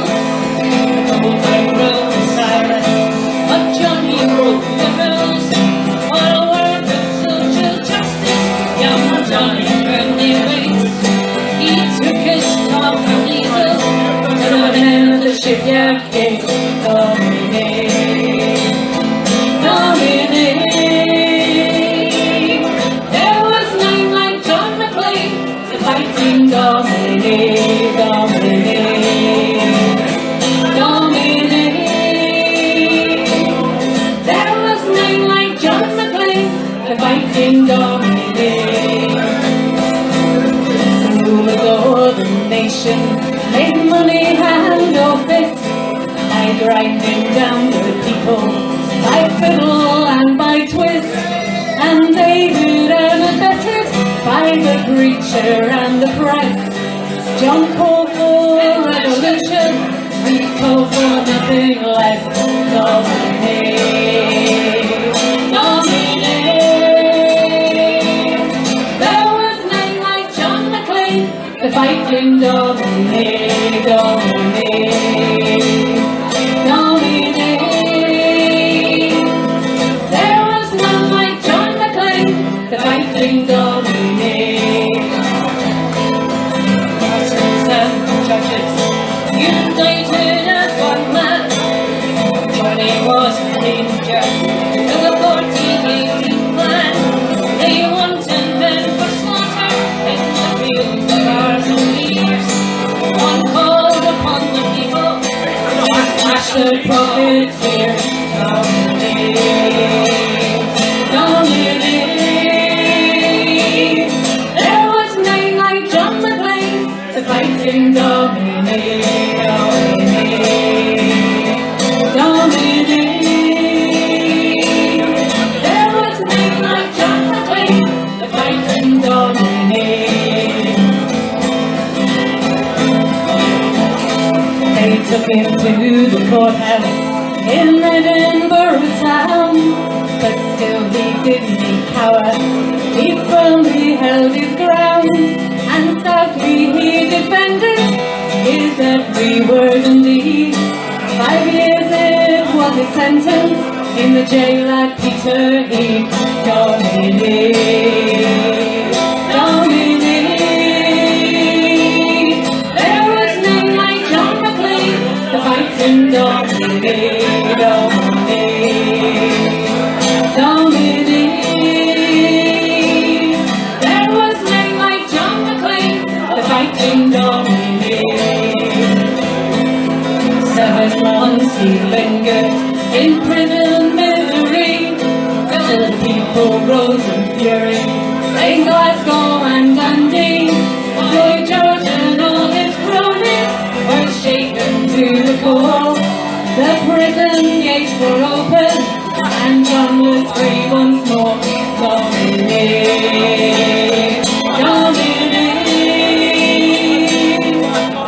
old man wrote the siren, but Johnny wrote the rules. What a word of social justice, young Johnny firmly waits. He took his top from diesel to the end of the shipyard gate. Dominic, Dominic. There was a name like John Maclean, the fighting Dominic, Dominic, Dominic. There was a name like John Maclean, the fighting Dominic. Rule of the nation, made money hand or fist, by grinding down the people, by fiddle and by twist, and aided and abetted by the preacher and the press. John called for revolution, and he called for nothing less. Dominic, Dominic. There was a name like John Maclean, the fighting Dominic, Dominic, Dominic. There was none like John Maclean, the fighting Dominic. Pastors and churches united as one man. Johnny was a danger to the 1418 plan. They wanted men for slaughter in the fields of ours and years. One called upon the people to smash the profiteers. Dominic, Dominic. There was a name like John Maclean, the fighting Dominic, Dominic, Dominic. There was a name like John Maclean, the fighting Dominic. They took him to the courthouse in Edinburgh town, but still he didn't cower. He firmly held his ground, and stoutly he defended his every word and deed. 5 years it was his sentence in the jail at Peterhead. Dominic, Dominic. There was a name like John Maclean, the fighting Dominic, Dominic, Dominic. There was a name like John Maclean, the fighting Dominic. 7 months he lingered in prison misery, till the people rose in fury in Glasgow and Dundee. Lloyd George and all his cronies were shaken to the core. The prison gates were open, and John was free once more. Dominic, Dominic.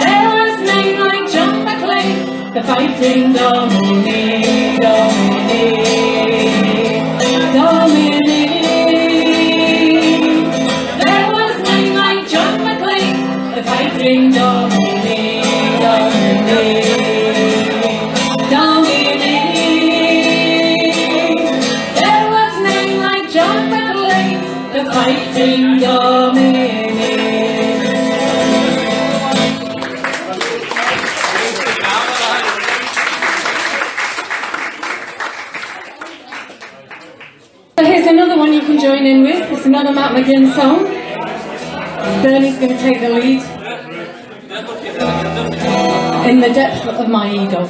There was a name like John Maclean, the fighting Dominic, Dominic, Dominic. There was a name like John Maclean, the fighting Dominic, Dominic, Dominic. There was a name like John Maclean, the fighting Dominic. So here's another one you can join in with. It's another Matt McGinn song. Bernie's going to take the lead. in the depth of my ego.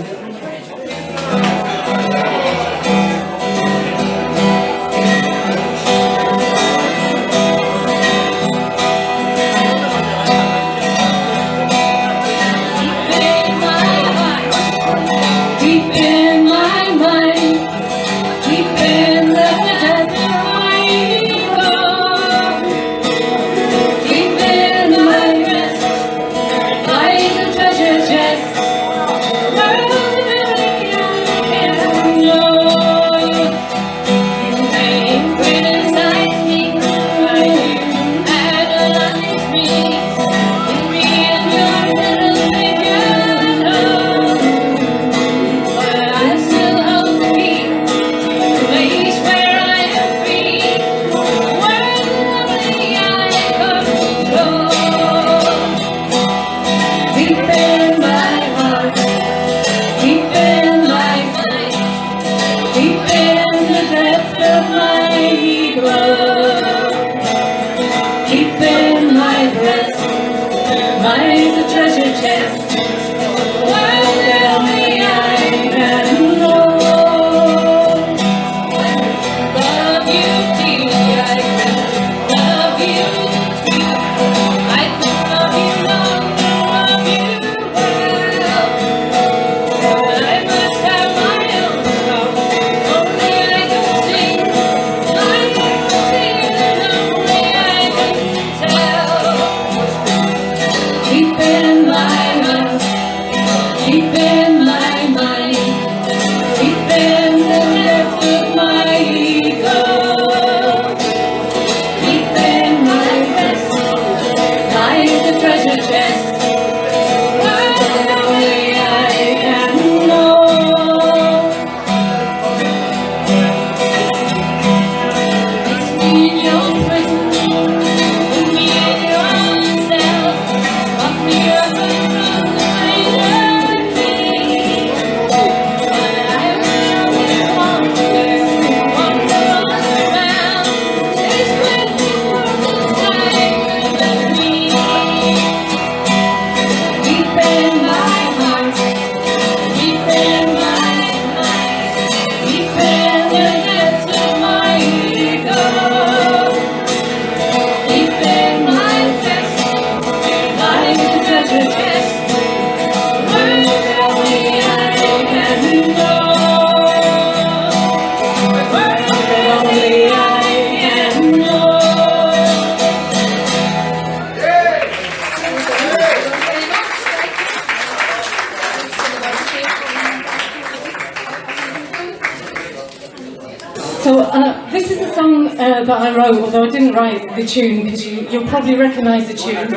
This is a song that I wrote, although I didn't write the tune, because you'll probably recognise the tune.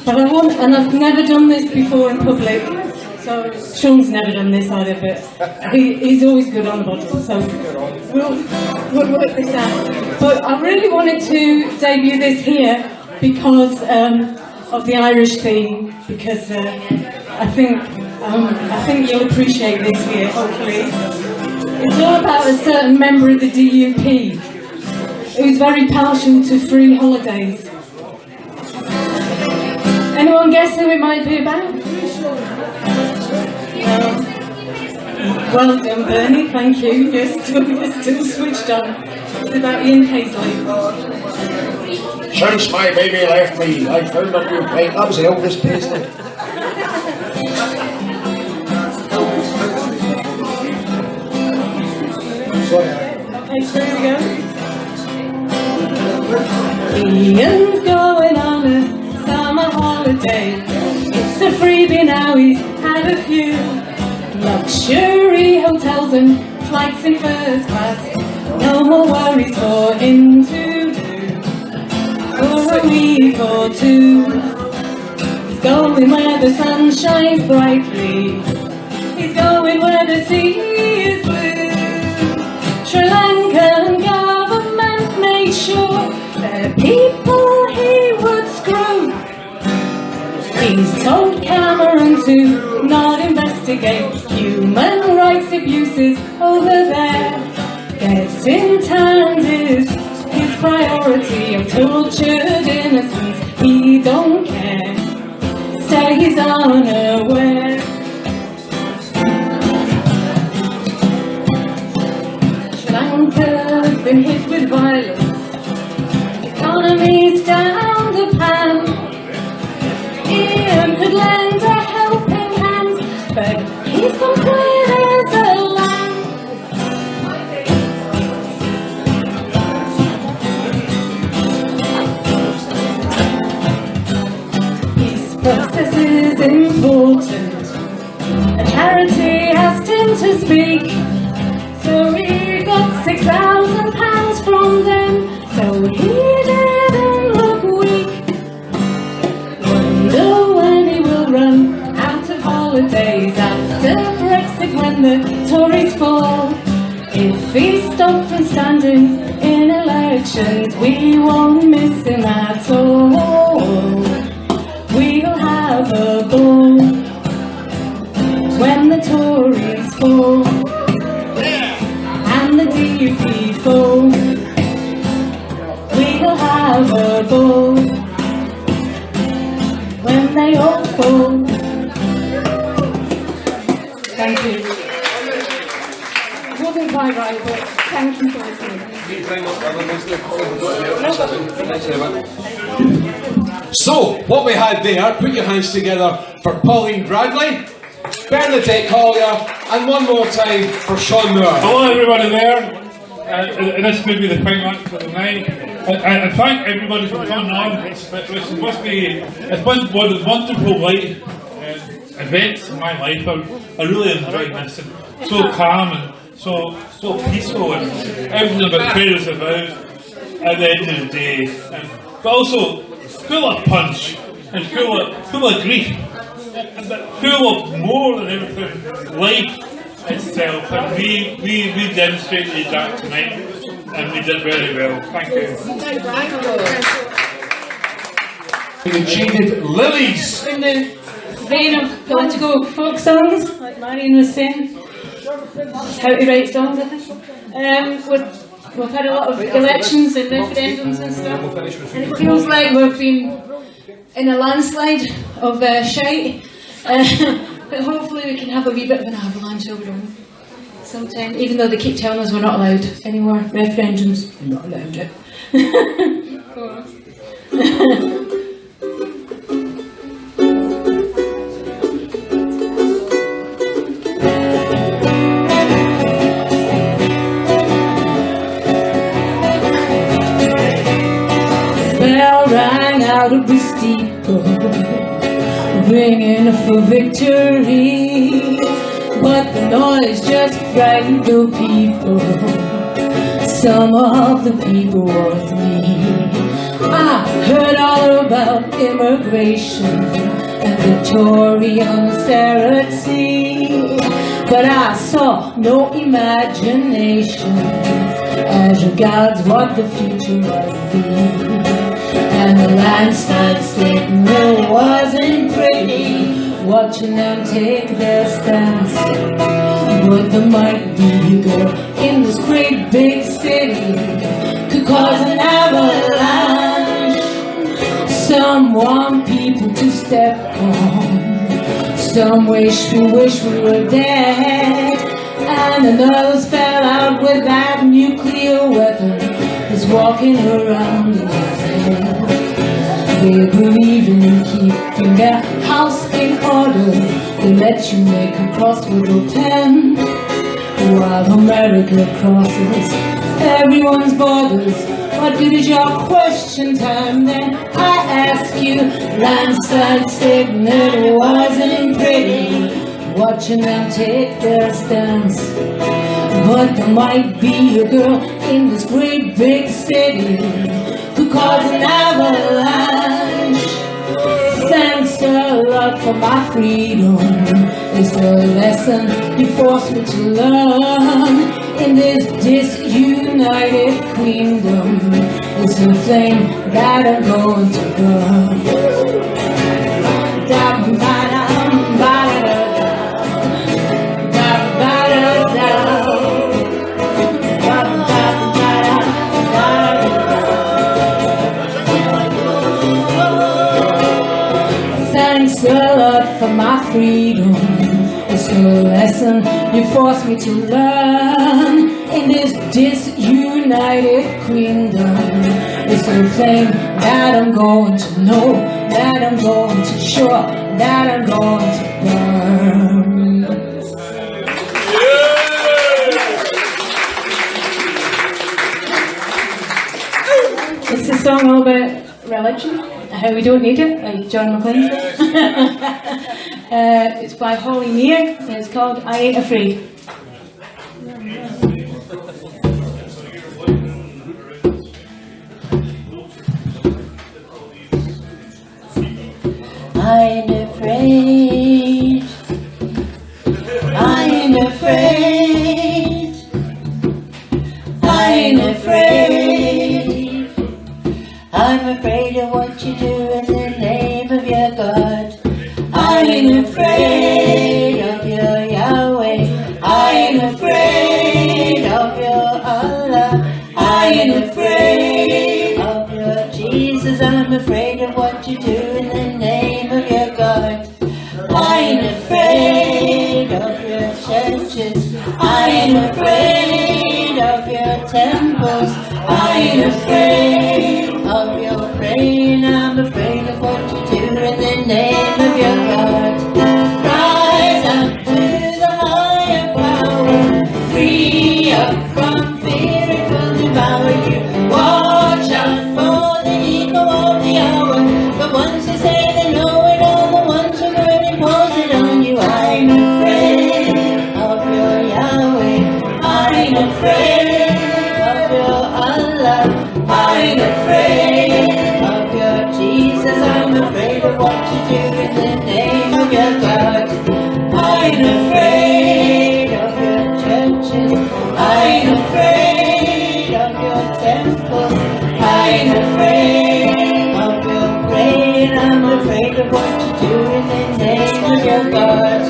But I've never done this before in public, so Shaun's never done this either, but he's always good on the bottle, so we'll work this out. But I really wanted to debut this here because of the Irish theme, because I think you'll appreciate this here, hopefully. It's all about a certain member of the DUP who's very partial to free holidays. Anyone guess who it might be about? Well done, Bernie, thank you. You're still switched on. It's about Ian Paisley. Since my baby left me, I've heard of your pain. That was Elvis Paisley. Okay, so here we go. Ian's going on a summer holiday. It's a freebie now, he's had a few luxury hotels and flights in first class. No more worries for him to do for a week or two. He's going where the sun shines brightly. He's going where the sea is blue. Sri Lankan government made sure their people he would screw. He's told Cameron to not investigate human rights abuses over there. Getting tanned is his priority. Of tortured innocents, he don't care. Stay he's unaware. Sri Lanka's been hit with violence, economy's down the pan. Ian could lend a helping hand, but he's complete as a lamb. His process is important. A charity asked him to speak, so he got £6,000 from them. So he didn't look weak. Wonder when he will run out of holidays after Brexit when the Tories fall. If he stopped from standing in elections, we won't miss him at all. We'll have a ball when the Tories fall and the DUP fall. We'll have a ball when they all fall. Thank you. It wasn't quite right, but thank you for listening. So, what we had there, put your hands together for Pauline Bradley, Bernadette Collier, and one more time for Shaun. Hello everybody there. This may be the climax for the night. I thank everybody for coming on. It's been one of the wonderful light events in my life. I really enjoyed this. And so calm and so peaceful, and everything about prayer is about at the end of the day. But also full of punch and full of grief, but full of more than everything, life itself. And we demonstrated that tonight, and we did very well. Thank you. The Jaded Lillies. In the vein of political folk songs, like Marion was saying, how to write songs, I think. We've had a lot of elections and referendums and stuff, and it feels like we've been in a landslide of shite, but hopefully we can have a wee bit of an avalanche over on sometime, even though they keep telling us we're not allowed any more referendums. I'm not allowed it. Bell rang out of the steeple, ringing for victory, but the noise just frightened the people. Some of the people with me. I heard all about immigration and Victorian Sea, but I saw no imagination as regards what the future might be. And the landslide signal wasn't pretty, watching them take their stance. But there might be a girl in this great big city could cause an avalanche. Some want people to step on, some wish we were dead, and others fell out with that nuclear weapon that's walking around in his head. They believe in keeping their house in order. They let you make a cross with a pen, while America crosses everyone's borders. What good is your question time? Then I ask you, landslide signal wasn't pretty, watching them take their stance. But there might be a girl in this great big city who caused an avalanche. Thanks a lot for my freedom. It's the lesson you forced me to learn. In this disunited queendom, it's the thing that I'm going to burn. Thanks a lot freedom. It's a lesson you forced me to learn in this disunited queendom. It's a thing that I'm going to know, that I'm going to show, that I'm going to burn. It's a song all about religion, how we don't need it, like John Maclean said. It's by Collier, and it's called I Ain't Afraid. I ain't afraid, I ain't afraid, I ain't afraid. I'm afraid of what you do in the name of your God. I ain't afraid of your Yahweh. I ain't afraid of your Allah. I ain't afraid of your Jesus. I'm afraid of what you do in the name of your God. I ain't afraid of your churches. I ain't afraid of your temples. I ain't afraid of your praying. I'm afraid of what you do in the name of your God. Rise up to the higher power, free up from fear, it will devour you. Watch out for the ego of the hour, the ones who say they know it all, the ones who could impose it on you. I'm afraid of your Yahweh. I'm afraid of your Allah. I'm afraid of your Jesus. I'm afraid of what you do in the name of your God. I'm afraid of your churches. I'm afraid of your temple. I'm afraid of your praying. I'm afraid of what you do in the name of your God.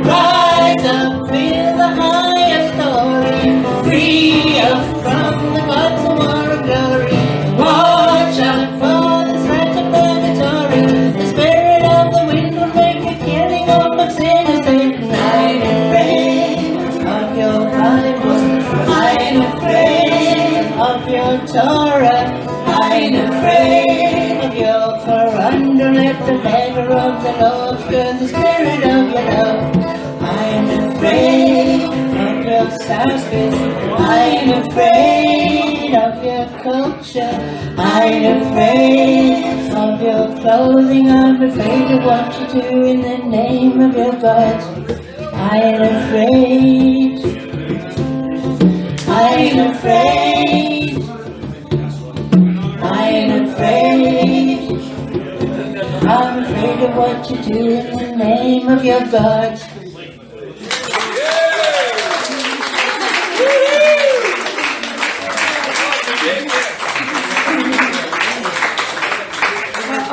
Rise up, feel the higher story, free up from the gods of war and glory. Watch out for the threat of purgatory. The spirit of the wind will make a killing of sinners. I'm afraid of your Bible. I'm afraid of your Torah. I'm afraid of your Quran. Don't let the beggar of the Lord stir the spirit of your love. I'm afraid of your service. I'm afraid of your culture. I'm afraid of your clothing. I'm afraid of what you do in the name of your God. I'm afraid. I'm afraid. I'm afraid. I'm afraid of what you do in the name of your God.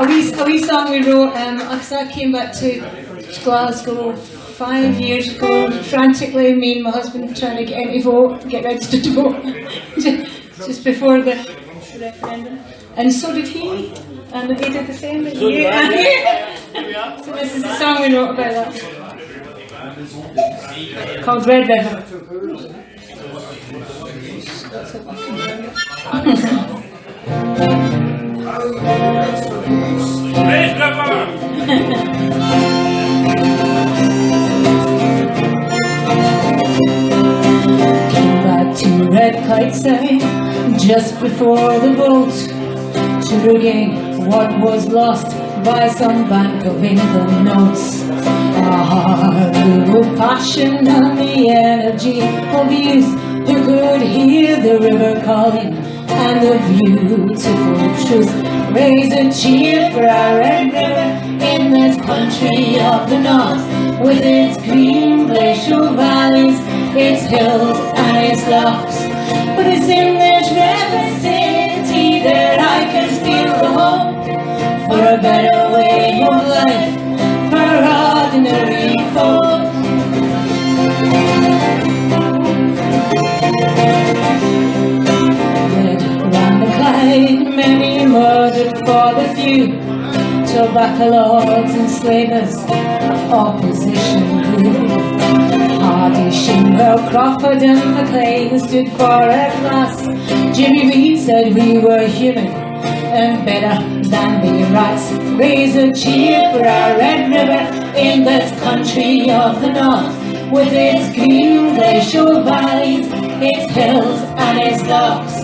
A wee song we wrote, because I came back to Glasgow 5 years ago, frantically, me and my husband trying to get in to vote, get registered to vote, just before the referendum. And so did he, and he did the same as you. So this is a song we wrote about that, called Red River. Came back to Red Kite Sign just before the vote to regain what was lost by some Bank of England notes. A heart with passion and the energy of youth who could hear the river calling and the beautiful truth. Raise a cheer for our Red River in this country of the north, with its green glacial valleys, its hills and its lochs. But it's in this river city that I can feel the hope for a better way of life for ordinary folk. Red ran the Clyde, many murdered for the few, till baccalaureates and slavers, opposition grew. Hardy, Shinwell, Crawford and Maclean stood for a class. Jimmy Reed said we were human and better than the rats. Raise a cheer for our Red River in this country of the north, with its green glacial valleys, its hills and its lochs.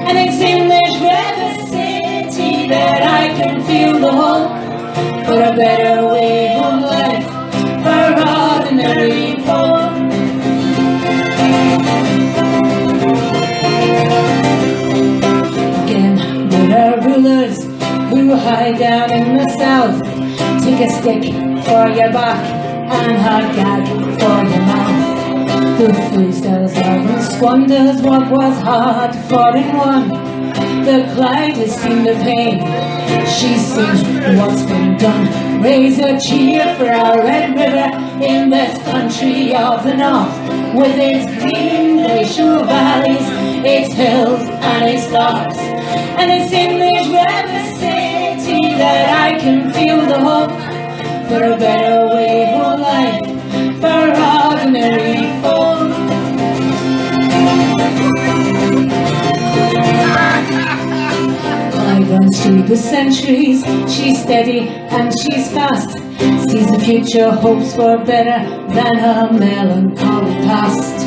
And it's in this river city that I can feel the hope for a better way of life for ordinary folk. Again, there are rulers who hide down in the south, take a stick for your back and a gag for your mouth. The food styles of and squanders what was hard fought and won. The Clyde has seen the pain, she's seen what's been done. Raise a cheer for our Red River in this country of the north, with its green glacial valleys, its hills and its lochs. And it's in this river city that I can feel the hope for a better way of life for ordinary folk. Clyde runs through the centuries, she's steady and she's fast, sees the future, hopes for better than her melancholy past.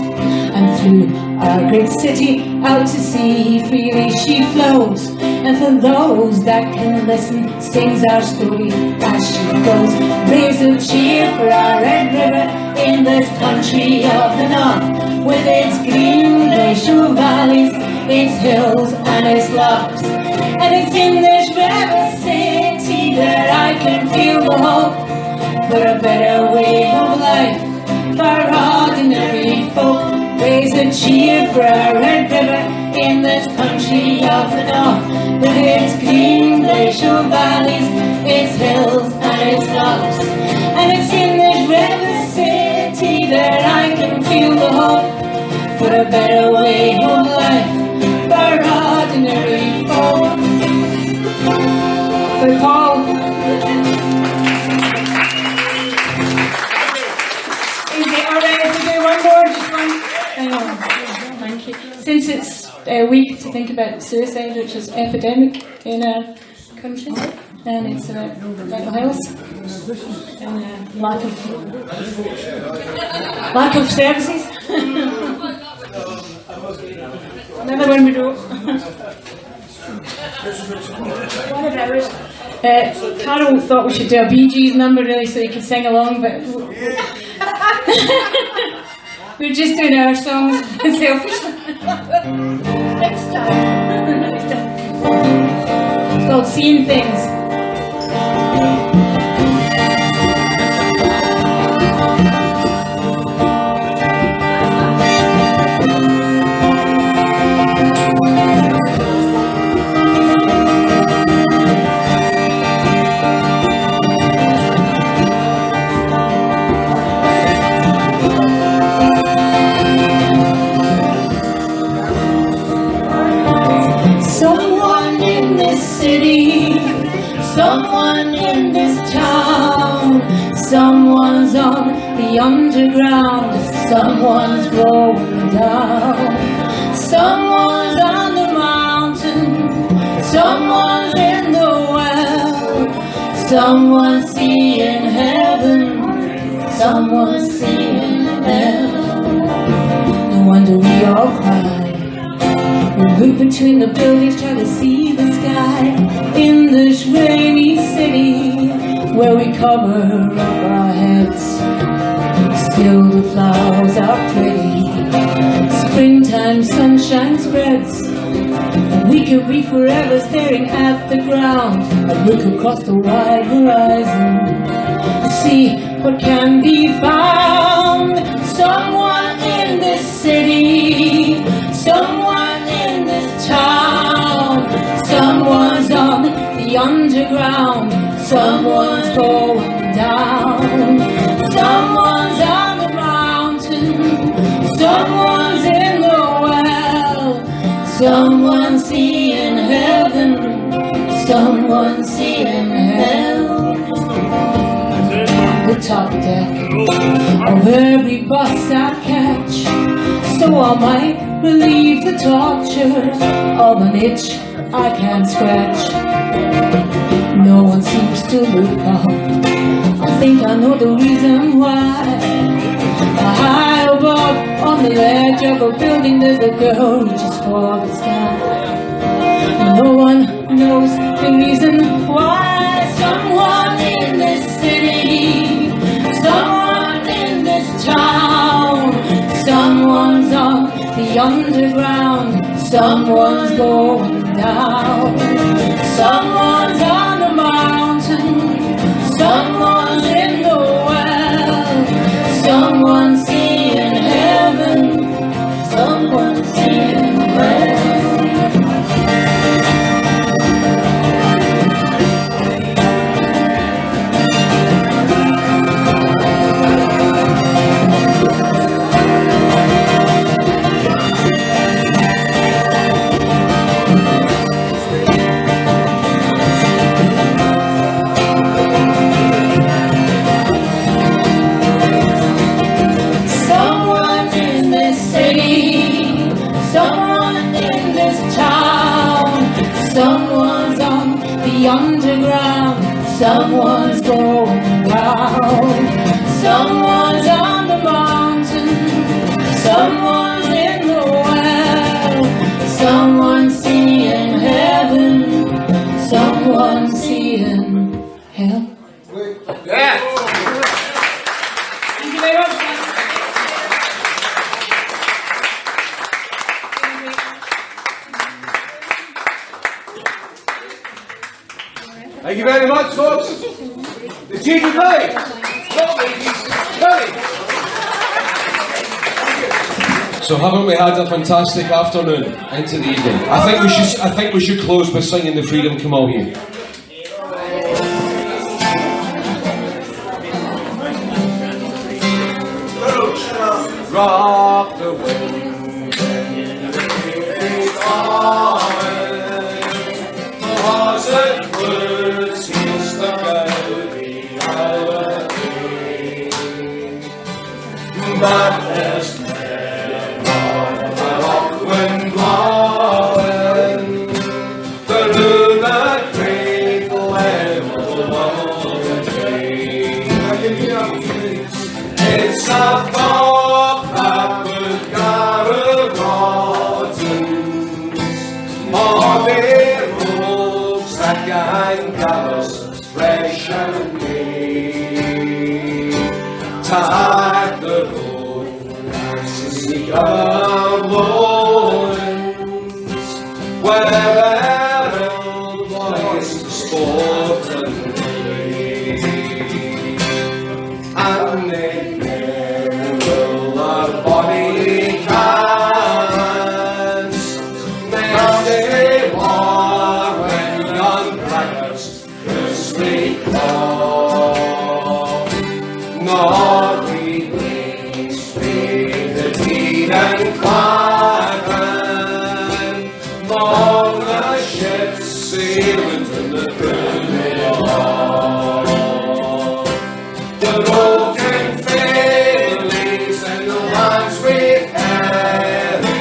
And through our great city, out to sea, freely she flows. And for those that can listen, sings our story as she goes. Raise a cheer for our Red River in this country of the north, with its green glacial valleys, its hills and its lochs. And it's in this river city that I can feel the hope for a better way of life for ordinary folk. Raise a cheer for our Red River in this country of the north, with its green glacial valleys, its hills and its lochs. And it's in this river city that I can feel the hope for a better way of life for ordinary folk. For Paul. Is it alright to do one more? Just one? Thank you. Since it's a week to think about suicide, which is epidemic in our country, and it's about mental health and lack of services. Another one we wrote. One of ours. Carol thought we should do a Bee Gees number really so you could sing along, but we're just doing our songs selfishly. Next time. Next time. It's called Seeing Things. Someone in this town, someone's on the underground, someone's going down, someone's on the mountain, someone's in the well, someone's seeing heaven, someone's seeing hell. No wonder we all cry. We look between the buildings, try to see the sky in this rainy city where we cover up our heads. Still the flowers are pretty, springtime sunshine spreads, and we could be forever staring at the ground and look across the wide horizon to see what can be found. Someone in this city, someone in this town, someone's on the underground, someone's going down, someone's on the mountain, someone's in the well, someone's seeing heaven, someone's seeing hell. top deck of every bus I catch, so I might relieve the torture of an itch I can't scratch. No one seems to look up. I think I know the reason why. High above, on the ledge of a building, there's a girl reaches for the sky. No one knows the reason why. Someone in this city, someone in this town, someone's on the underground, someone's going down. Someone's on the mountain, someone's in the well, someone's seeing heaven, someone's seeing hell. Someone's on the underground, someone's going round. Someone's on the mountain, someone's in the well. Someone's seeing heaven, someone's seeing hell. Yeah. Thank you very much. Thank you very much, folks. The Jaded Live. So haven't we had a fantastic afternoon into the evening? I think we should close by singing the Freedom Come All Ye. Rock the wind, was it would cease the gaudy our day, but there's never a rock wind blowing through the great level of the day. It's a fog that would gather rottens all day. And gather fresh and gay, tag the road as you see our loins, where old boys sport and play, and they will our body cast, next day war when young braggers we call, nor we wings fade the deed and clapping, long the ships sailing to the good hall. The broken failings and the lands we carry,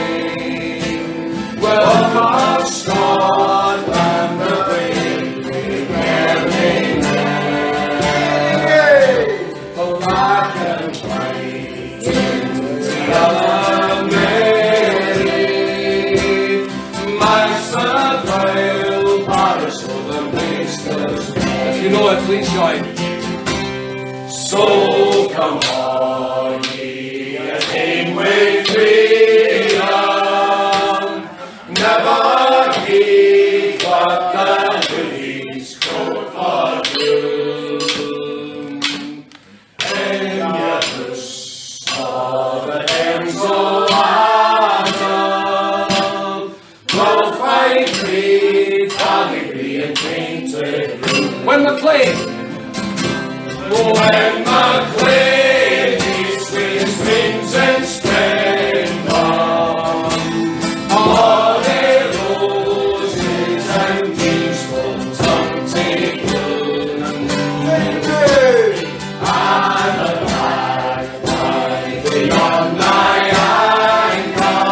welcome Scotland, the brave we carry now. The black and white into yellow Mary, my Royal Paris for the blisters. If you know it, please join. So come on, ye and aim with freedom, never heed what the Lillies crowed for doom. And yet the saw the ends of Adam will find great valiantly and painted room. When Maclean, he sweet beyond my anchor,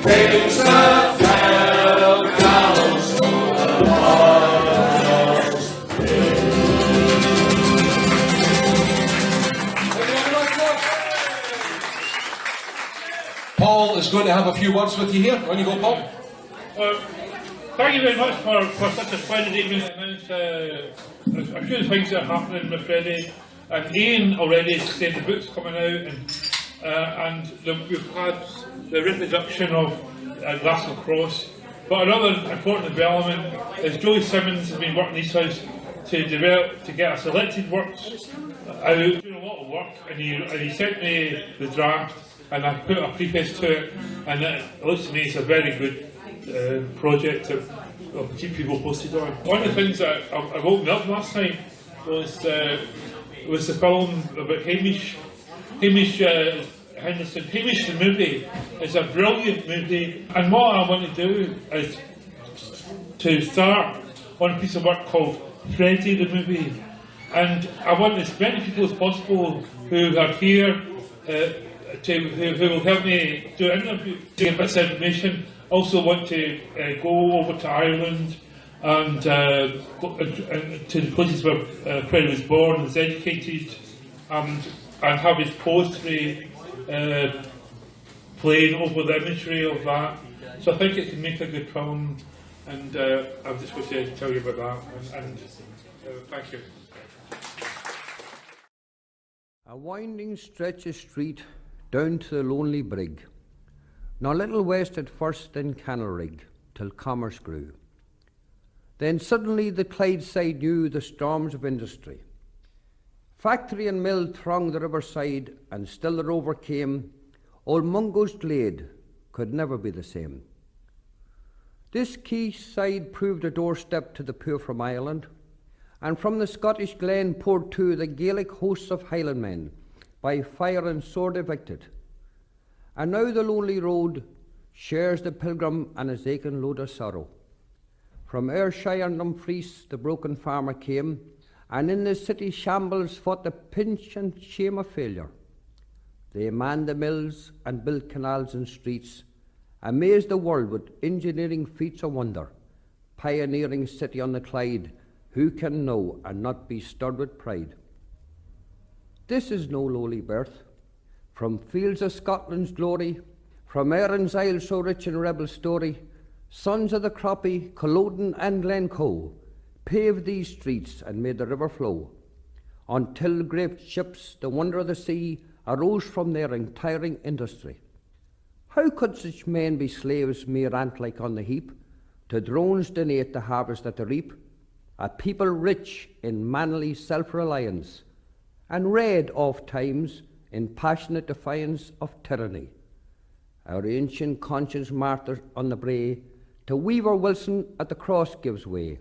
brings the fell gallows to the borders. Paul is going to have a few words with you here. On you go, Paul. Thank you very much for such a splendid evening. There's a few things that are happening with Freddy, and Ian already said the book's coming out, and we've had the reproduction of Glasgow Cross. But another important development is Joey Simmons has been working in his house to get a selected works out, doing a lot of work, and he sent me the draft, and I put a preface to it, and it looks to me it's a very good project to keep people posted on. One of the things that I woke me up last night was the film about Hamish Henderson. Hamish the movie is a brilliant movie, and what I want to do is to start on a piece of work called Freddy the movie, and I want as many people as possible who are here who will help me do an interview, to give us information. Also want to go over to Ireland and to the places where Freddy was born and was educated, and have his poetry playing over the imagery of that. So I think it can make a good film, and I just want to tell you about that, and thank you. A winding stretch of street down to the lonely brig, nor little west at first, then Canalrig, till commerce grew. Then suddenly the Clydeside knew the storms of industry. Factory and mill thronged the riverside, and still the rover came. Old Mungo's glade could never be the same. This quayside proved a doorstep to the poor from Ireland, and from the Scottish glen poured to the Gaelic hosts of Highlandmen, by fire and sword evicted. And now the lonely road shares the pilgrim and his aching load of sorrow. From Ayrshire and Dumfries the broken farmer came, and in the city shambles fought the pinch and shame of failure. They manned the mills and built canals and streets, amazed the world with engineering feats of wonder. Pioneering city on the Clyde, who can know and not be stirred with pride? This is no lowly birth. From fields of Scotland's glory, from Erin's Isle so rich in rebel story, sons of the Croppy, Culloden and Glencoe paved these streets and made the river flow, until great ships, the wonder of the sea, arose from their untiring industry. How could such men be slaves mere ant-like on the heap, to drones donate the harvest that they reap? A people rich in manly self-reliance, and red oft times in passionate defiance of tyranny. Our ancient conscience martyrs on the brae, to Weaver Wilson at the cross gives way,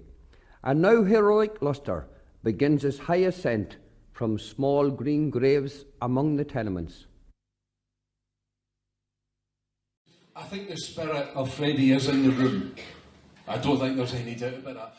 and now heroic lustre begins his high ascent from small green graves among the tenements. I think the spirit of Freddy is in the room. I don't think there's any doubt about that.